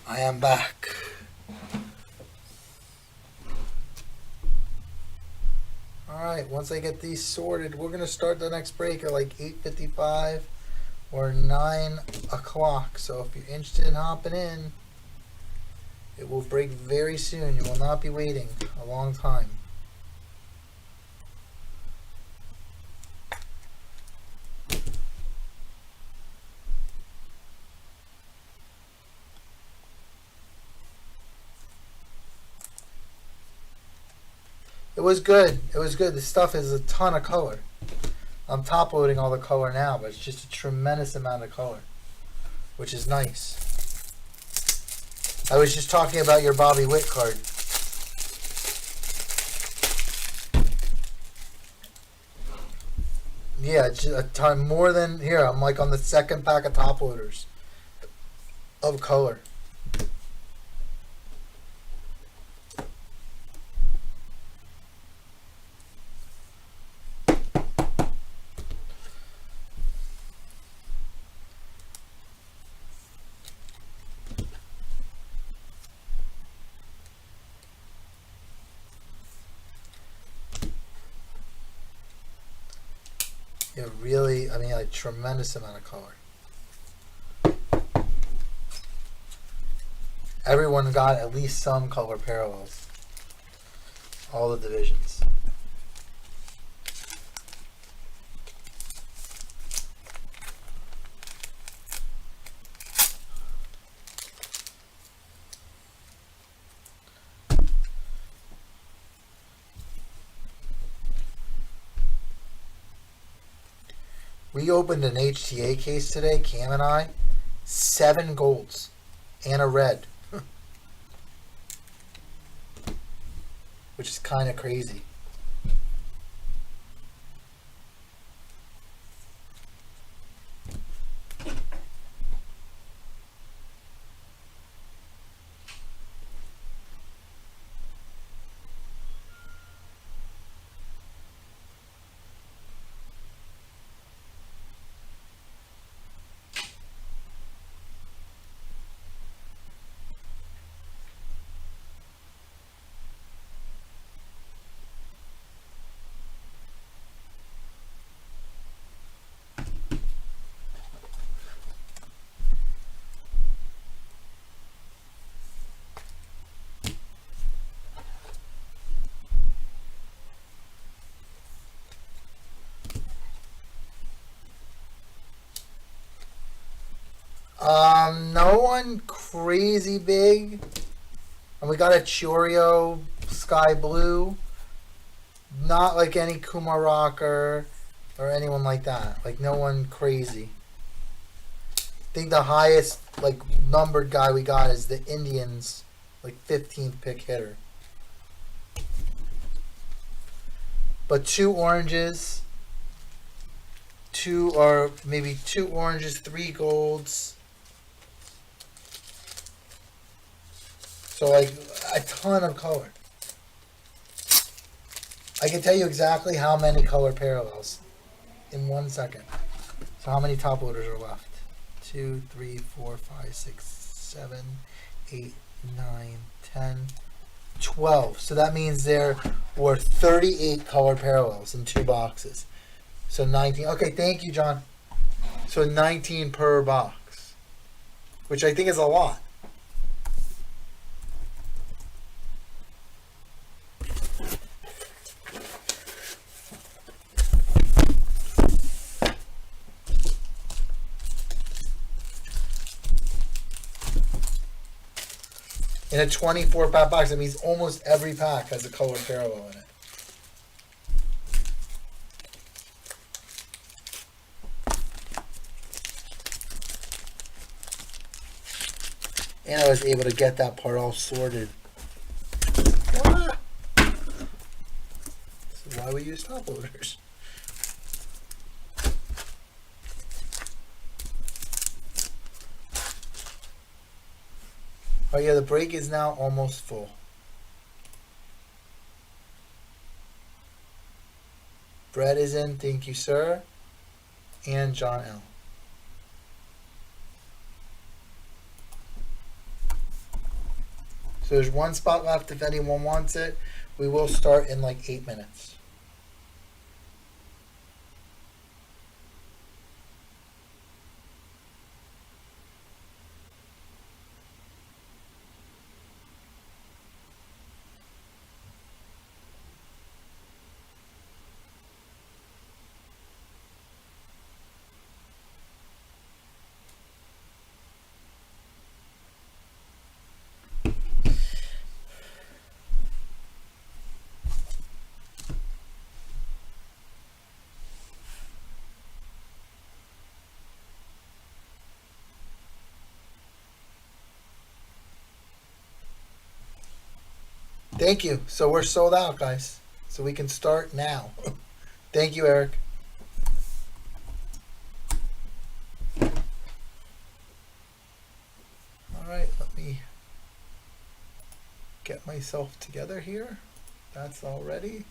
I am back. Alright, once I get these sorted, we're going to start the next break at like 8:55 or 9 o'clock. So if you're interested in hopping in, it will break very soon. You will not be waiting a long time. It was good. It was good. This stuff is a ton of color. I'm top loading all the color now, but it's just a tremendous amount of color, which is nice. I was just talking about your Bobby Witt card. Yeah, it's just a ton more than here. I'm like on the second pack of top loaders of color. Yeah, really, I mean, a tremendous amount of color. Everyone got at least some color parallels. All the divisions. We opened an HTA case today, Cam and I. 7 golds and a red. Which is kind of crazy. No one crazy big. And we got a Chorio Sky Blue. Not like any Kumar Rocker or anyone like that. Like no one crazy. I think the highest like numbered guy we got is the Indians, like 15th pick hitter. But 2 oranges, 2 or maybe 2 oranges, 3 golds. So like a ton of color. I can tell you exactly how many color parallels in 1 second. So how many top loaders are left? 2, 3, 4, 5, 6, 7, 8, 9, 10, 12. So that means there were 38 color parallels in 2 boxes. So 19. Okay, thank you, John. So 19 per box, which I think is a lot. In a 24 pack box, that means almost every pack has a color parallel in it. And I was able to get that part all sorted. Ah! This is why we use top loaders. Oh yeah, the break is now almost full. Brett is in, thank you, sir. And John L. So there's one spot left if anyone wants it. We will start in like 8 minutes. Thank you. So we're sold out, guys. So we can start now. Thank you, Eric. All right, let me get myself together here. That's all ready.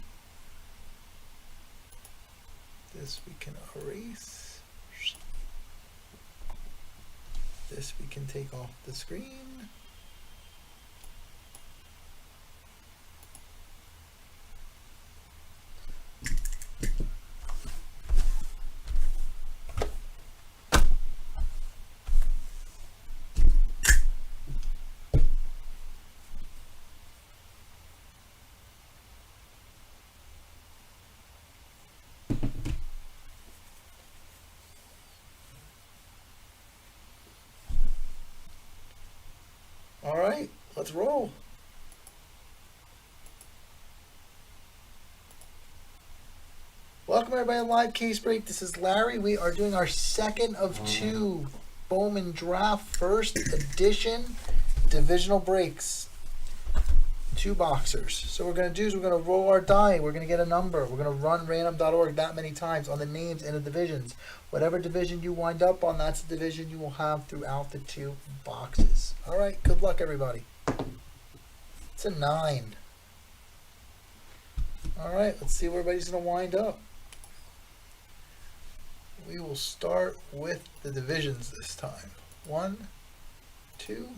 This we can erase. This we can take off the screen. All right, let's roll. Welcome everybody to Live Case Break. This is Larry. We are doing our second of two Bowman Draft First Edition Divisional Breaks. 2 boxers. So what we're going to do is we're going to roll our die. We're going to get a number. We're going to run random.org that many times on the names and the divisions. Whatever division you wind up on, that's the division you will have throughout the 2 boxes. All right, good luck, everybody. It's a 9. All right, let's see where everybody's going to wind up. We will start with the divisions this time. 1, 2,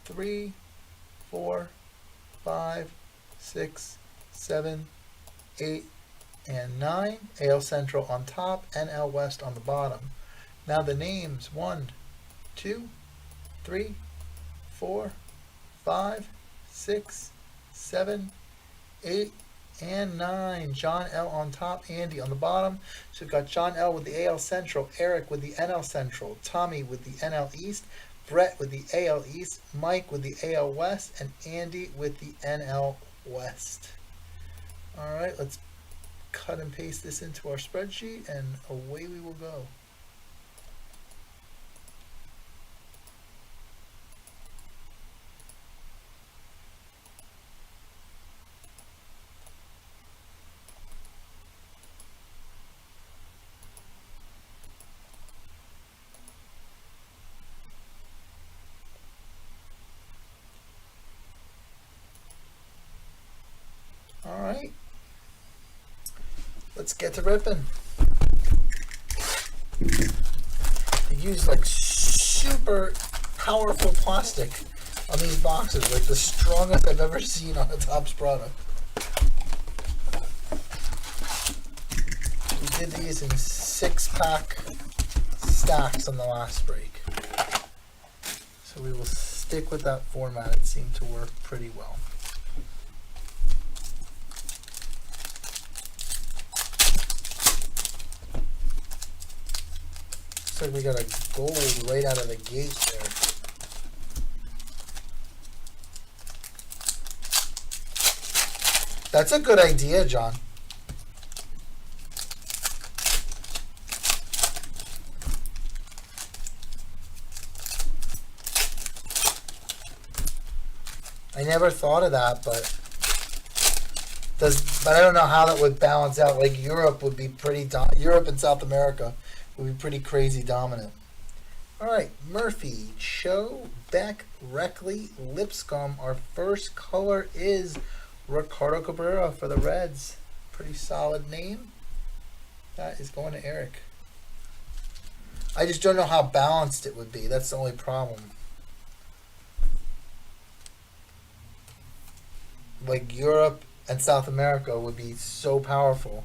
3, 4, 5, 6, 7, 8, and 9. AL Central on top, NL West on the bottom. Now the names 1, 2, 3, 4, 5, 6, 7, 8, and 9. John L on top, Andy on the bottom. So we've got John L with the AL Central, Eric with the NL Central, Tommy with the NL East, Brett with the AL East, Mike with the AL West, and Andy with the NL West. All right, let's cut and paste this into our spreadsheet, and away we will go. All right, let's get to ripping. They use like super powerful plastic on these boxes, like the strongest I've ever seen on a Topps product. We did these in 6-pack stacks on the last break. So we will stick with that format. It seemed to work pretty well. Looks like we got a gold right out of the gate there. That's a good idea, John. I never thought of that, but I don't know how that would balance out. Like Europe would be pretty Europe and South America would be pretty crazy dominant. All right, Murphy, Cho, Beck, Reckley, Lipscomb. Our first color is Ricardo Cabrera for the Reds. Pretty solid name. That is going to Eric. I just don't know how balanced it would be. That's the only problem. like Europe and South America would be so powerful.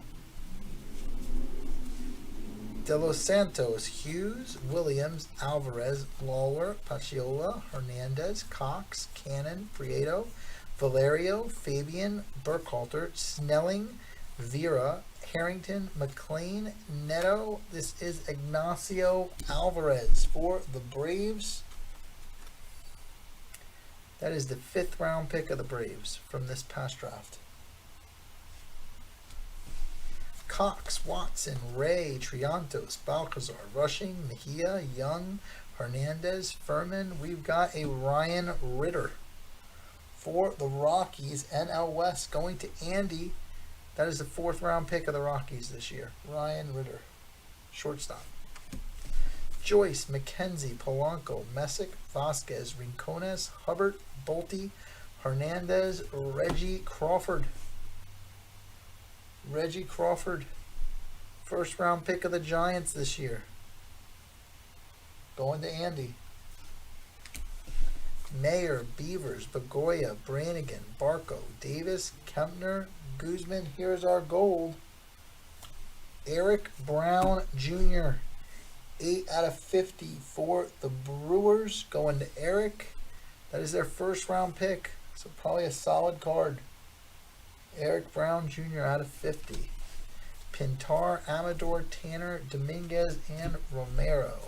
De Los Santos, Hughes, Williams, Alvarez, Lawler, Paciola, Hernandez, Cox, Cannon, Prieto, Valerio, Fabian, Burkhalter, Snelling, Vera, Harrington, McLean, Neto. This is Ignacio Alvarez for the Braves. That is the 5th round pick of the Braves from this past draft. Cox, Watson, Ray, Triantos, Balcazar, Rushing, Mejia, Young, Hernandez, Furman. We've got a Ryan Ritter for the Rockies. NL West going to Andy. That is the 4th round pick of the Rockies this year. Ryan Ritter, shortstop. Joyce, McKenzie, Polanco, Messick, Vasquez, Rincones, Hubbard, Bolte, Hernandez, Reggie Crawford. Reggie Crawford, 1st round pick of the Giants this year. Going to Andy. Mayer, Beavers, Begoya, Brannigan, Barco, Davis, Kempner, Guzman. Here's our gold. Eric Brown Jr. 8 out of 50 for the Brewers. Going to Eric. That is their 1st round pick. So probably a solid card. Eric Brown Jr. out of 50. Pintar, Amador, Tanner, Dominguez, and Romero.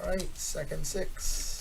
All right, second 6.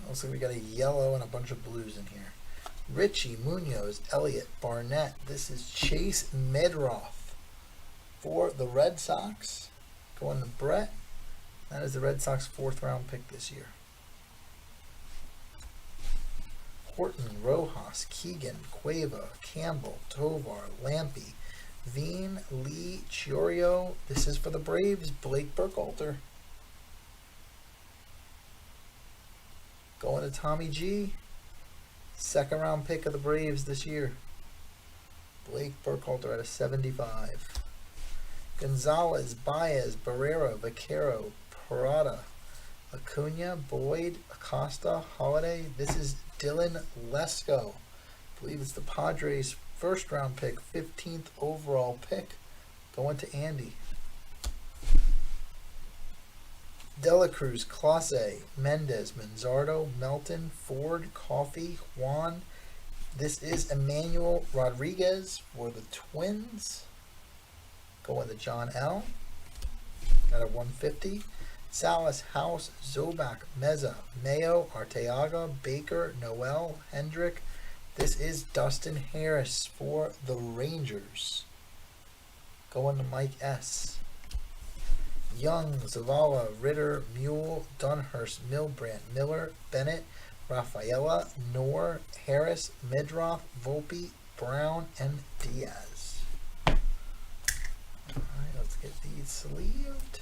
Looks like we got a yellow and a bunch of blues in here. Richie, Munoz, Elliott, Barnett. This is Chase Medroff for the Red Sox. Going to Brett. That is the Red Sox 4th round pick this year. Horton, Rojas, Keegan, Cueva, Campbell, Tovar, Lampy, Veen, Lee, Chiorio. This is for the Braves. Blake Burkhalter. Going to Tommy G. 2nd round pick of the Braves this year. Blake Burkhalter at a 75. Gonzalez, Baez, Barrera, Vaquero, Parada, Acuna, Boyd, Acosta, Holiday. This is Dylan Lesko. I believe it's the Padres' 1st round pick, 15th overall pick. Going to Andy. Dela Cruz, Clase, Mendez, Manzardo, Melton, Ford, Coffey, Juan. This is Emmanuel Rodriguez for the Twins. Going to John L. At a 150. Salas, House, Zobak, Meza, Mayo, Arteaga, Baker, Noel, Hendrick. This is Dustin Harris for the Rangers. Going to Mike S. Young, Zavala, Ritter, Mule, Dunhurst, Milbrandt, Miller, Bennett, Rafaela, Knorr, Harris, Midroff, Volpe, Brown, and Diaz. Alright, let's get these sleeved.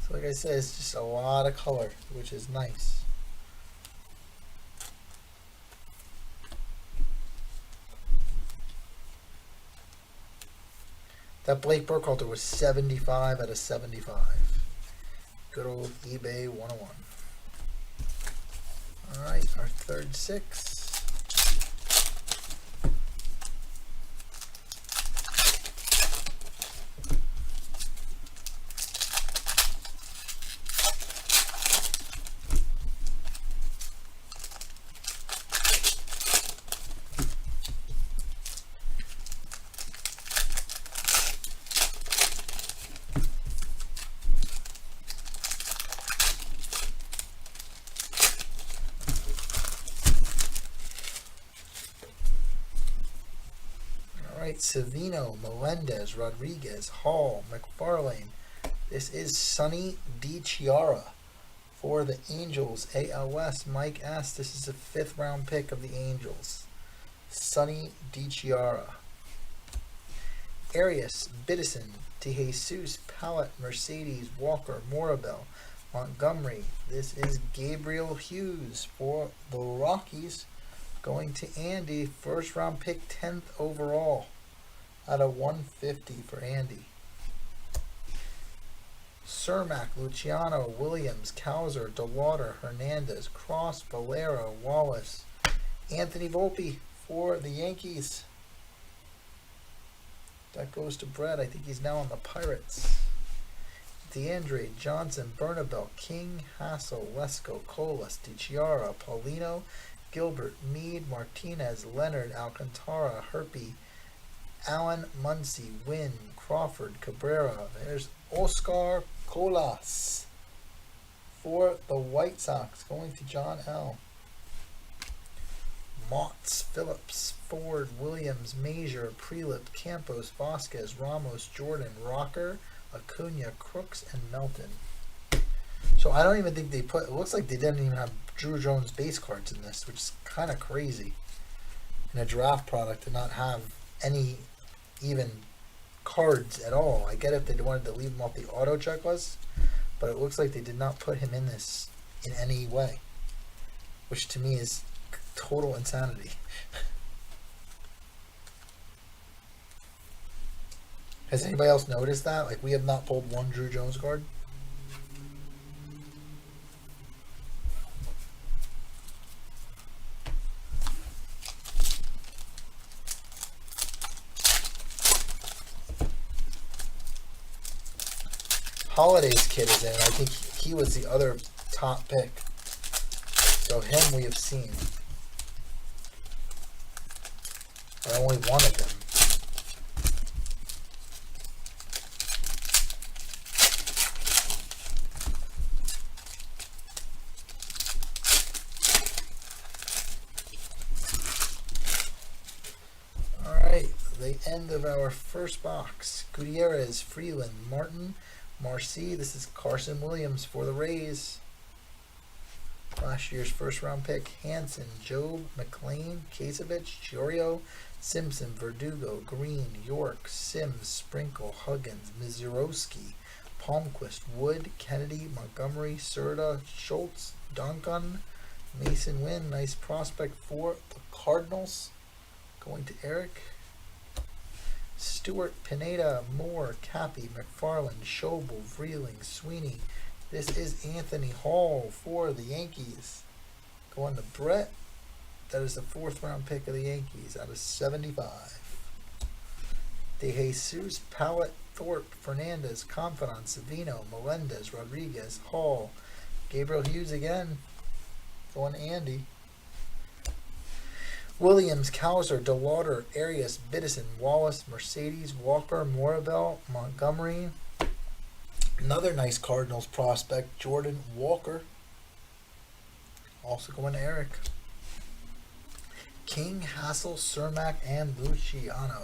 So like I said, it's just a lot of color, which is nice. That Blake Burkhalter was 75 out of 75. Good old eBay 101. Alright, our third 6. Alright, Savino, Melendez, Rodriguez, Hall, McFarlane. This is Sonny DiChiara for the Angels. AL West, Mike S. This is a 5th round pick of the Angels. Sonny DiChiara. Arias, Biddison, DeJesus, Pallet, Mercedes, Walker, Morabel, Montgomery. This is Gabriel Hughes for the Rockies. Going to Andy, 1st round pick, 10th overall. Out of 150 for Andy. Cermak, Luciano, Williams, Cowser, DeLauder, Hernandez, Cross, Valera, Wallace, Anthony Volpe for the Yankees. That goes to Brett. I think he's now on the Pirates. DeAndre, Johnson, Bernabel, King, Hassel, Lesko, Colas, DiChiara, Paulino, Gilbert, Meade, Martinez, Leonard, Alcantara, Herpy, Allen, Muncy, Wynn, Crawford, Cabrera. There's Oscar Colas for the White Sox. Going to John L. Motts, Phillips, Ford, Williams, Major, Prelip, Campos, Vasquez, Ramos, Jordan, Rocker, Acuna, Crooks, and Melton. So I don't even think they put, it looks like they didn't even have Drew Jones base cards in this, which is kind of crazy in a draft product to not have any even cards at all. I get if they wanted to leave him off the auto checklist, but it looks like they did not put him in this in any way, which to me is total insanity. Has anybody else noticed that? Like, we have not pulled one Drew Jones card. Holiday's kid is in. I think he was the other top pick. So him we have seen. But only one of them. Alright, the end of our first box. Gutierrez, Freeland, Martin, Marcy. This is Carson Williams for the Rays. Last year's 1st round pick. Hanson, Job, McLean, Kasevich, Chiorio, Simpson, Verdugo, Green, York, Sims, Sprinkle, Huggins, Mizurowski, Palmquist, Wood, Kennedy, Montgomery, Serta, Schultz, Duncan, Mason Wynn. Nice prospect for the Cardinals. Going to Eric. Stewart, Pineda, Moore, Cappy, McFarland, Schobel, Vreeling, Sweeney. This is Anthony Hall for the Yankees. Going to Brett. That is the 4th round pick of the Yankees out of 75. DeJesus, Pallet, Thorpe, Fernandez, Confidant, Savino, Melendez, Rodriguez, Hall, Gabriel Hughes again. Going to Andy. Williams, Cowser, DeLauder, Arias, Biddison, Wallace, Mercedes, Walker, Morabel, Montgomery. Another nice Cardinals prospect, Jordan Walker. Also going to Eric. King, Hassel, Cermak, and Luciano.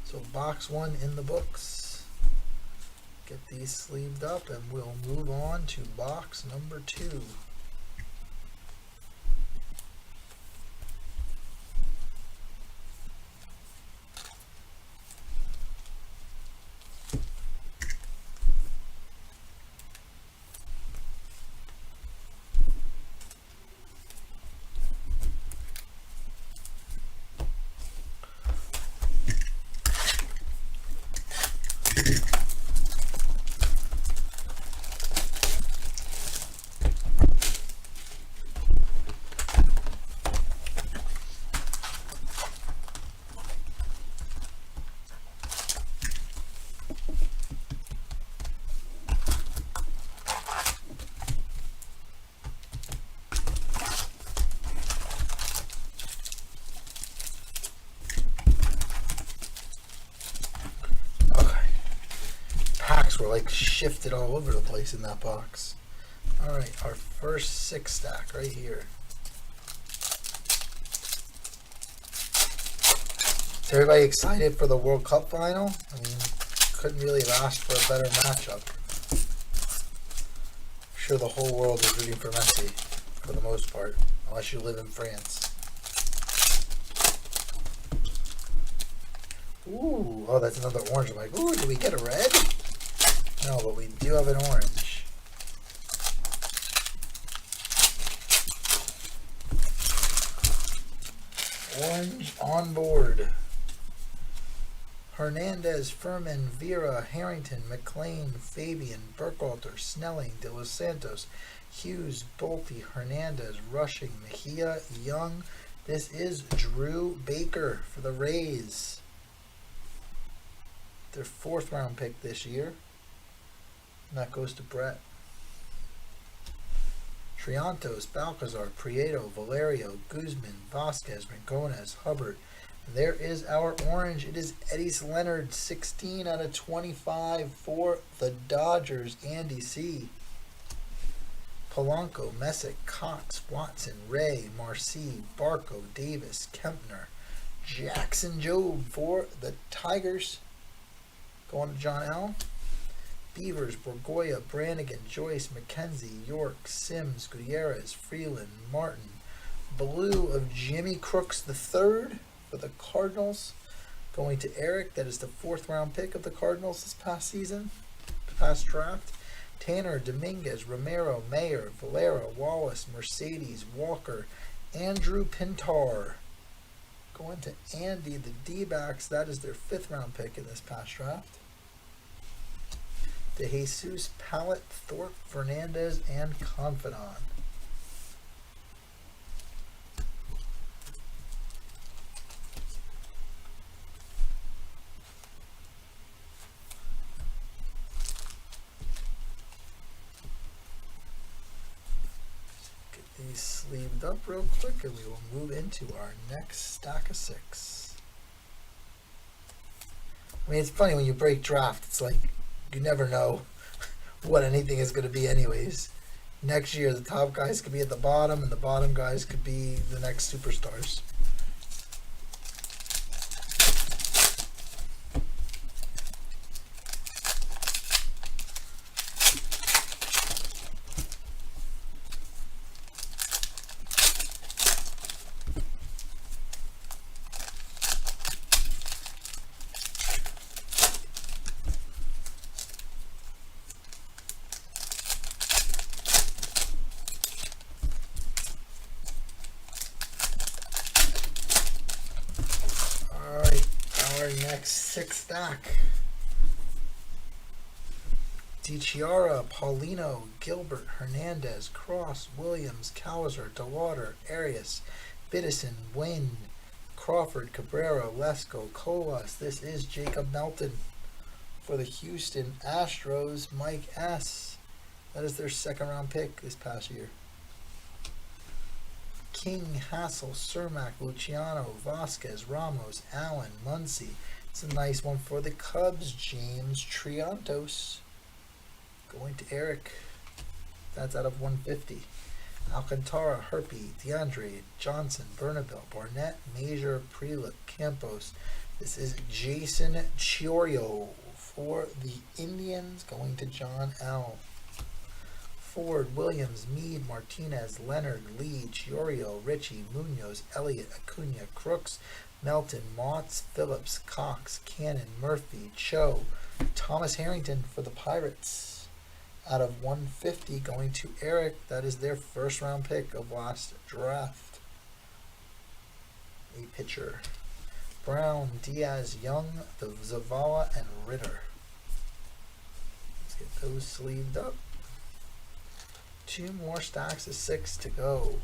So box 1 in the books. Get these sleeved up and we'll move on to box number 2. Were like shifted all over the place in that box. Alright, our first 6 stack right here. Is everybody excited for the World Cup final? I mean, couldn't really have asked for a better matchup. I'm sure the whole world is rooting for Messi, for the most part, unless you live in France. Ooh, oh, that's another orange. I'm like, ooh, did we get a red? No, but we do have an orange. Orange on board. Hernandez, Furman, Vera, Harrington, McLean, Fabian, Burkhalter, Snelling, De Los Santos, Hughes, Bolte, Hernandez, Rushing, Mejia, Young. This is Drew Baker for the Rays. Their 4th round pick this year. And that goes to Brett. Triantos, Balcazar, Prieto, Valerio, Guzman, Vasquez, Rincones, Hubbard. There is our orange. It is Eddie Leonard, 16 out of 25 for the Dodgers. Andy C. Polanco, Messick, Cox, Watson, Ray, Marcy, Barco, Davis, Kempner, Jackson Jobe for the Tigers. Going to John L. Beavers, Borgoya, Brannigan, Joyce, McKenzie, York, Sims, Gutierrez, Freeland, Martin. Blue of Jimmy Crooks III for the Cardinals. Going to Eric. That is the 4th round pick of the Cardinals this past season, past draft. Tanner, Dominguez, Romero, Mayer, Valera, Wallace, Mercedes, Walker, Andrew Pintar. Going to Andy, the D-backs. That is their 5th round pick in this past draft. De Jesus, Pallett, Thorpe, Fernandez, and Confidant. Get these sleeved up real quick and we will move into our next stack of 6. I mean, it's funny when you break draft, it's like you never know what anything is going to be anyways. Next year, the top guys could be at the bottom, and the bottom guys could be the next superstars. Next 6 stack. DiChiara, Paulino, Gilbert, Hernandez, Cross, Williams, Cowser, DeWater, Arias, Biddison, Wynn, Crawford, Cabrera, Lesko, Colas. This is Jacob Melton for the Houston Astros. Mike S. That is their 2nd round pick this past year. King, Hassel, Cermak, Luciano, Vasquez, Ramos, Allen, Muncy. It's a nice one for the Cubs. James Triantos. Going to Eric. That's out of 150. Alcantara, Herpy, DeAndre, Johnson, Bernabel, Barnett, Major, Prelip, Campos. This is Jason Chiorio for the Indians. Going to John L. Ford, Williams, Meade, Martinez, Leonard, Lee, Chiorio, Ritchie, Munoz, Elliott, Acuna, Crooks, Melton, Motts, Phillips, Cox, Cannon, Murphy, Cho, Thomas Harrington for the Pirates. Out of 150 going to Eric. That is their 1st round pick of last draft. A pitcher. Brown, Diaz, Young, Zavala, and Ritter. Let's get those sleeved up. 2 more stacks of 6 to go.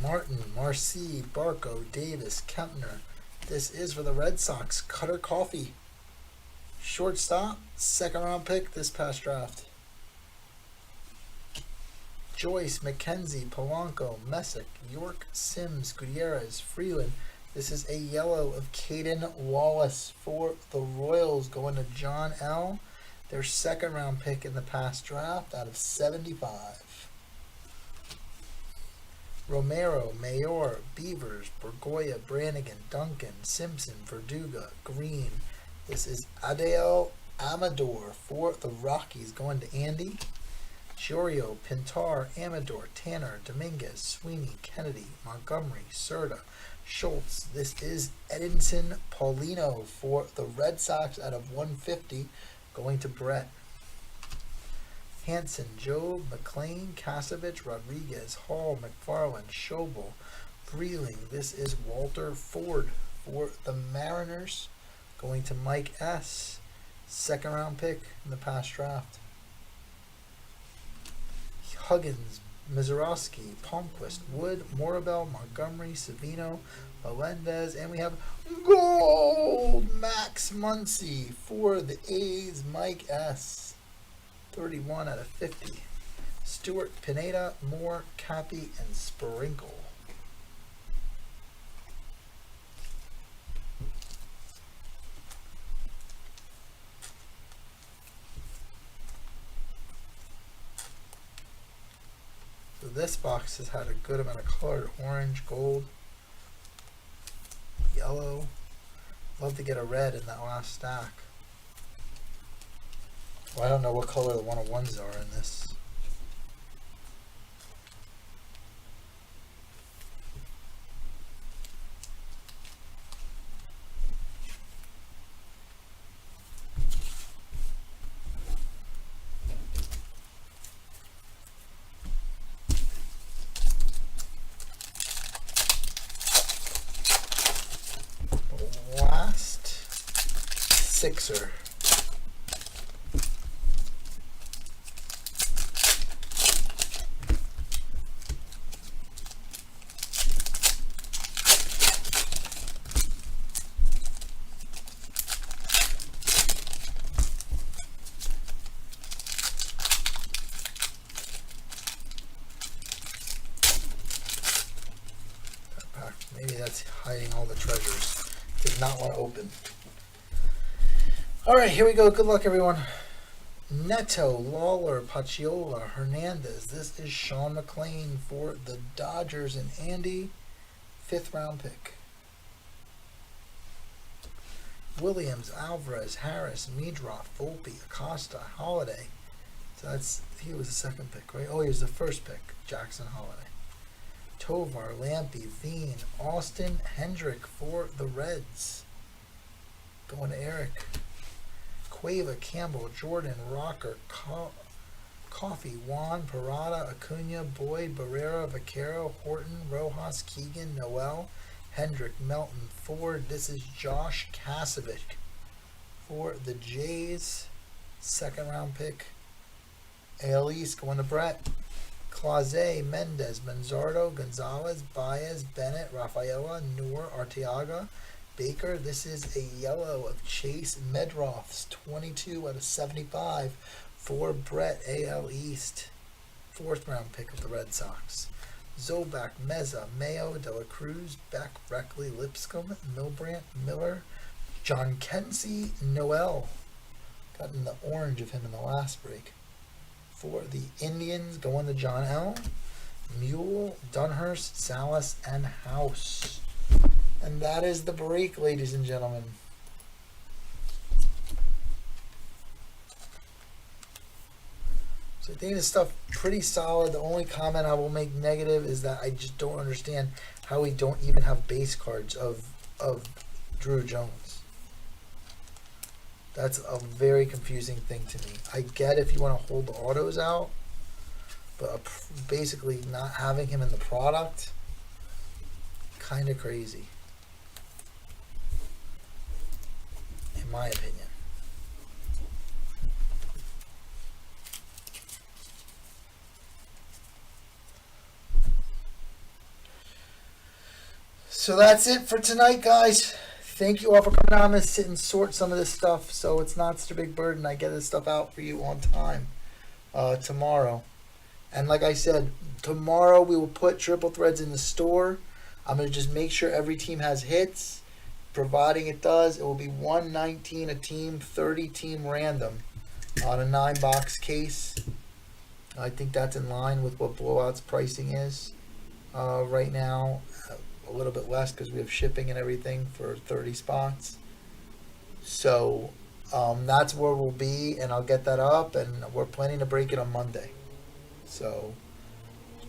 Martin, Marcy, Barco, Davis, Kempner. This is for the Red Sox. Cutter Coffee. Shortstop, second round pick this past draft. Joyce, McKenzie, Polanco, Messick, York, Sims, Gutierrez, Freeland. This is a yellow of Caden Wallace for the Royals going to John L. Their second round pick in the past draft out of 75. Romero, Mayor, Beavers, Burgoya, Brannigan, Duncan, Simpson, Verduga, Green. This is Adele Amador for the Rockies going to Andy. Jorio, Pintar, Amador, Tanner, Dominguez, Sweeney, Kennedy, Montgomery, Serta, Schultz. This is Edinson Paulino for the Red Sox out of 150 going to Brett. Hanson, Job, McLean, Kasevich, Rodriguez, Hall, McFarland, Schobel, Breeling. This is Walter Ford for the Mariners going to Mike S. Second round pick in the past draft. Huggins, Mizorowski, Palmquist, Wood, Morabel, Montgomery, Savino, Melendez, and we have gold Max Muncy for the A's, Mike S. 31 out of 50. Stewart, Pineda, Moore, Cappy, and Sprinkle. So this box has had a good amount of color. Orange, gold, yellow. Love to get a red in that last stack. Well, I don't know what color the 101s are in this. Last Sixer. Maybe that's hiding all the treasures. Did not want to open. All right, here we go. Good luck, everyone. Neto, Lawler, Pacciola, Hernandez. This is Sean McLean for the Dodgers and Andy. 5th round pick. Williams, Alvarez, Harris, Meadroff, Volpe, Acosta, Holiday. So he was the second pick, right? Oh, he was the first pick. Jackson Holiday. Tovar, Lampy, Veen, Austin, Hendrick for the Reds. Going to Eric. Cueva, Campbell, Jordan, Rocker, Coffee, Juan, Parada, Acuna, Boyd, Barrera, Vaquero, Horton, Rojas, Keegan, Noel, Hendrick, Melton, Ford. This is Josh Kasevich for the Jays. 2nd round pick. AL East going to Brett. Clase, Mendez, Manzardo, Gonzalez, Baez, Bennett, Rafaela, Noor, Arteaga, Baker. This is a yellow of Chase Medroths, 22 out of 75 for Brett, AL East. 4th round pick of the Red Sox. Zobak, Meza, Mayo, De La Cruz, Beck, Reckley, Lipscomb, Milbrandt, Miller, John Kensey, Noel. Got in the orange of him in the last break. For the Indians, going to John L. Mule, Dunhurst, Salas, and House. And that is the break, ladies and gentlemen. So I think this stuff pretty solid. The only comment I will make negative is that I just don't understand how we don't even have base cards of Drew Jones. That's a very confusing thing to me. I get if you want to hold the autos out, but basically not having him in the product, kind of crazy, in my opinion. So that's it for tonight, guys. Thank you all for coming on. I'm going to sit and sort some of this stuff so it's not such a big burden. I get this stuff out for you on time tomorrow. And like I said, tomorrow we will put triple threads in the store. I'm going to just make sure every team has hits. Providing it does, it will be 119 a team, 30 team random on a 9-box case. I think that's in line with what Blowout's pricing is right now. A little bit less because we have shipping and everything for 30 spots. So that's where we'll be, and I'll get that up, and we're planning to break it on Monday. So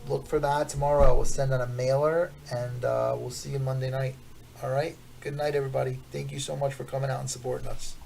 look for that tomorrow. I will send out a mailer, and we'll see you Monday night. All right? Good night, everybody. Thank you so much for coming out and supporting us.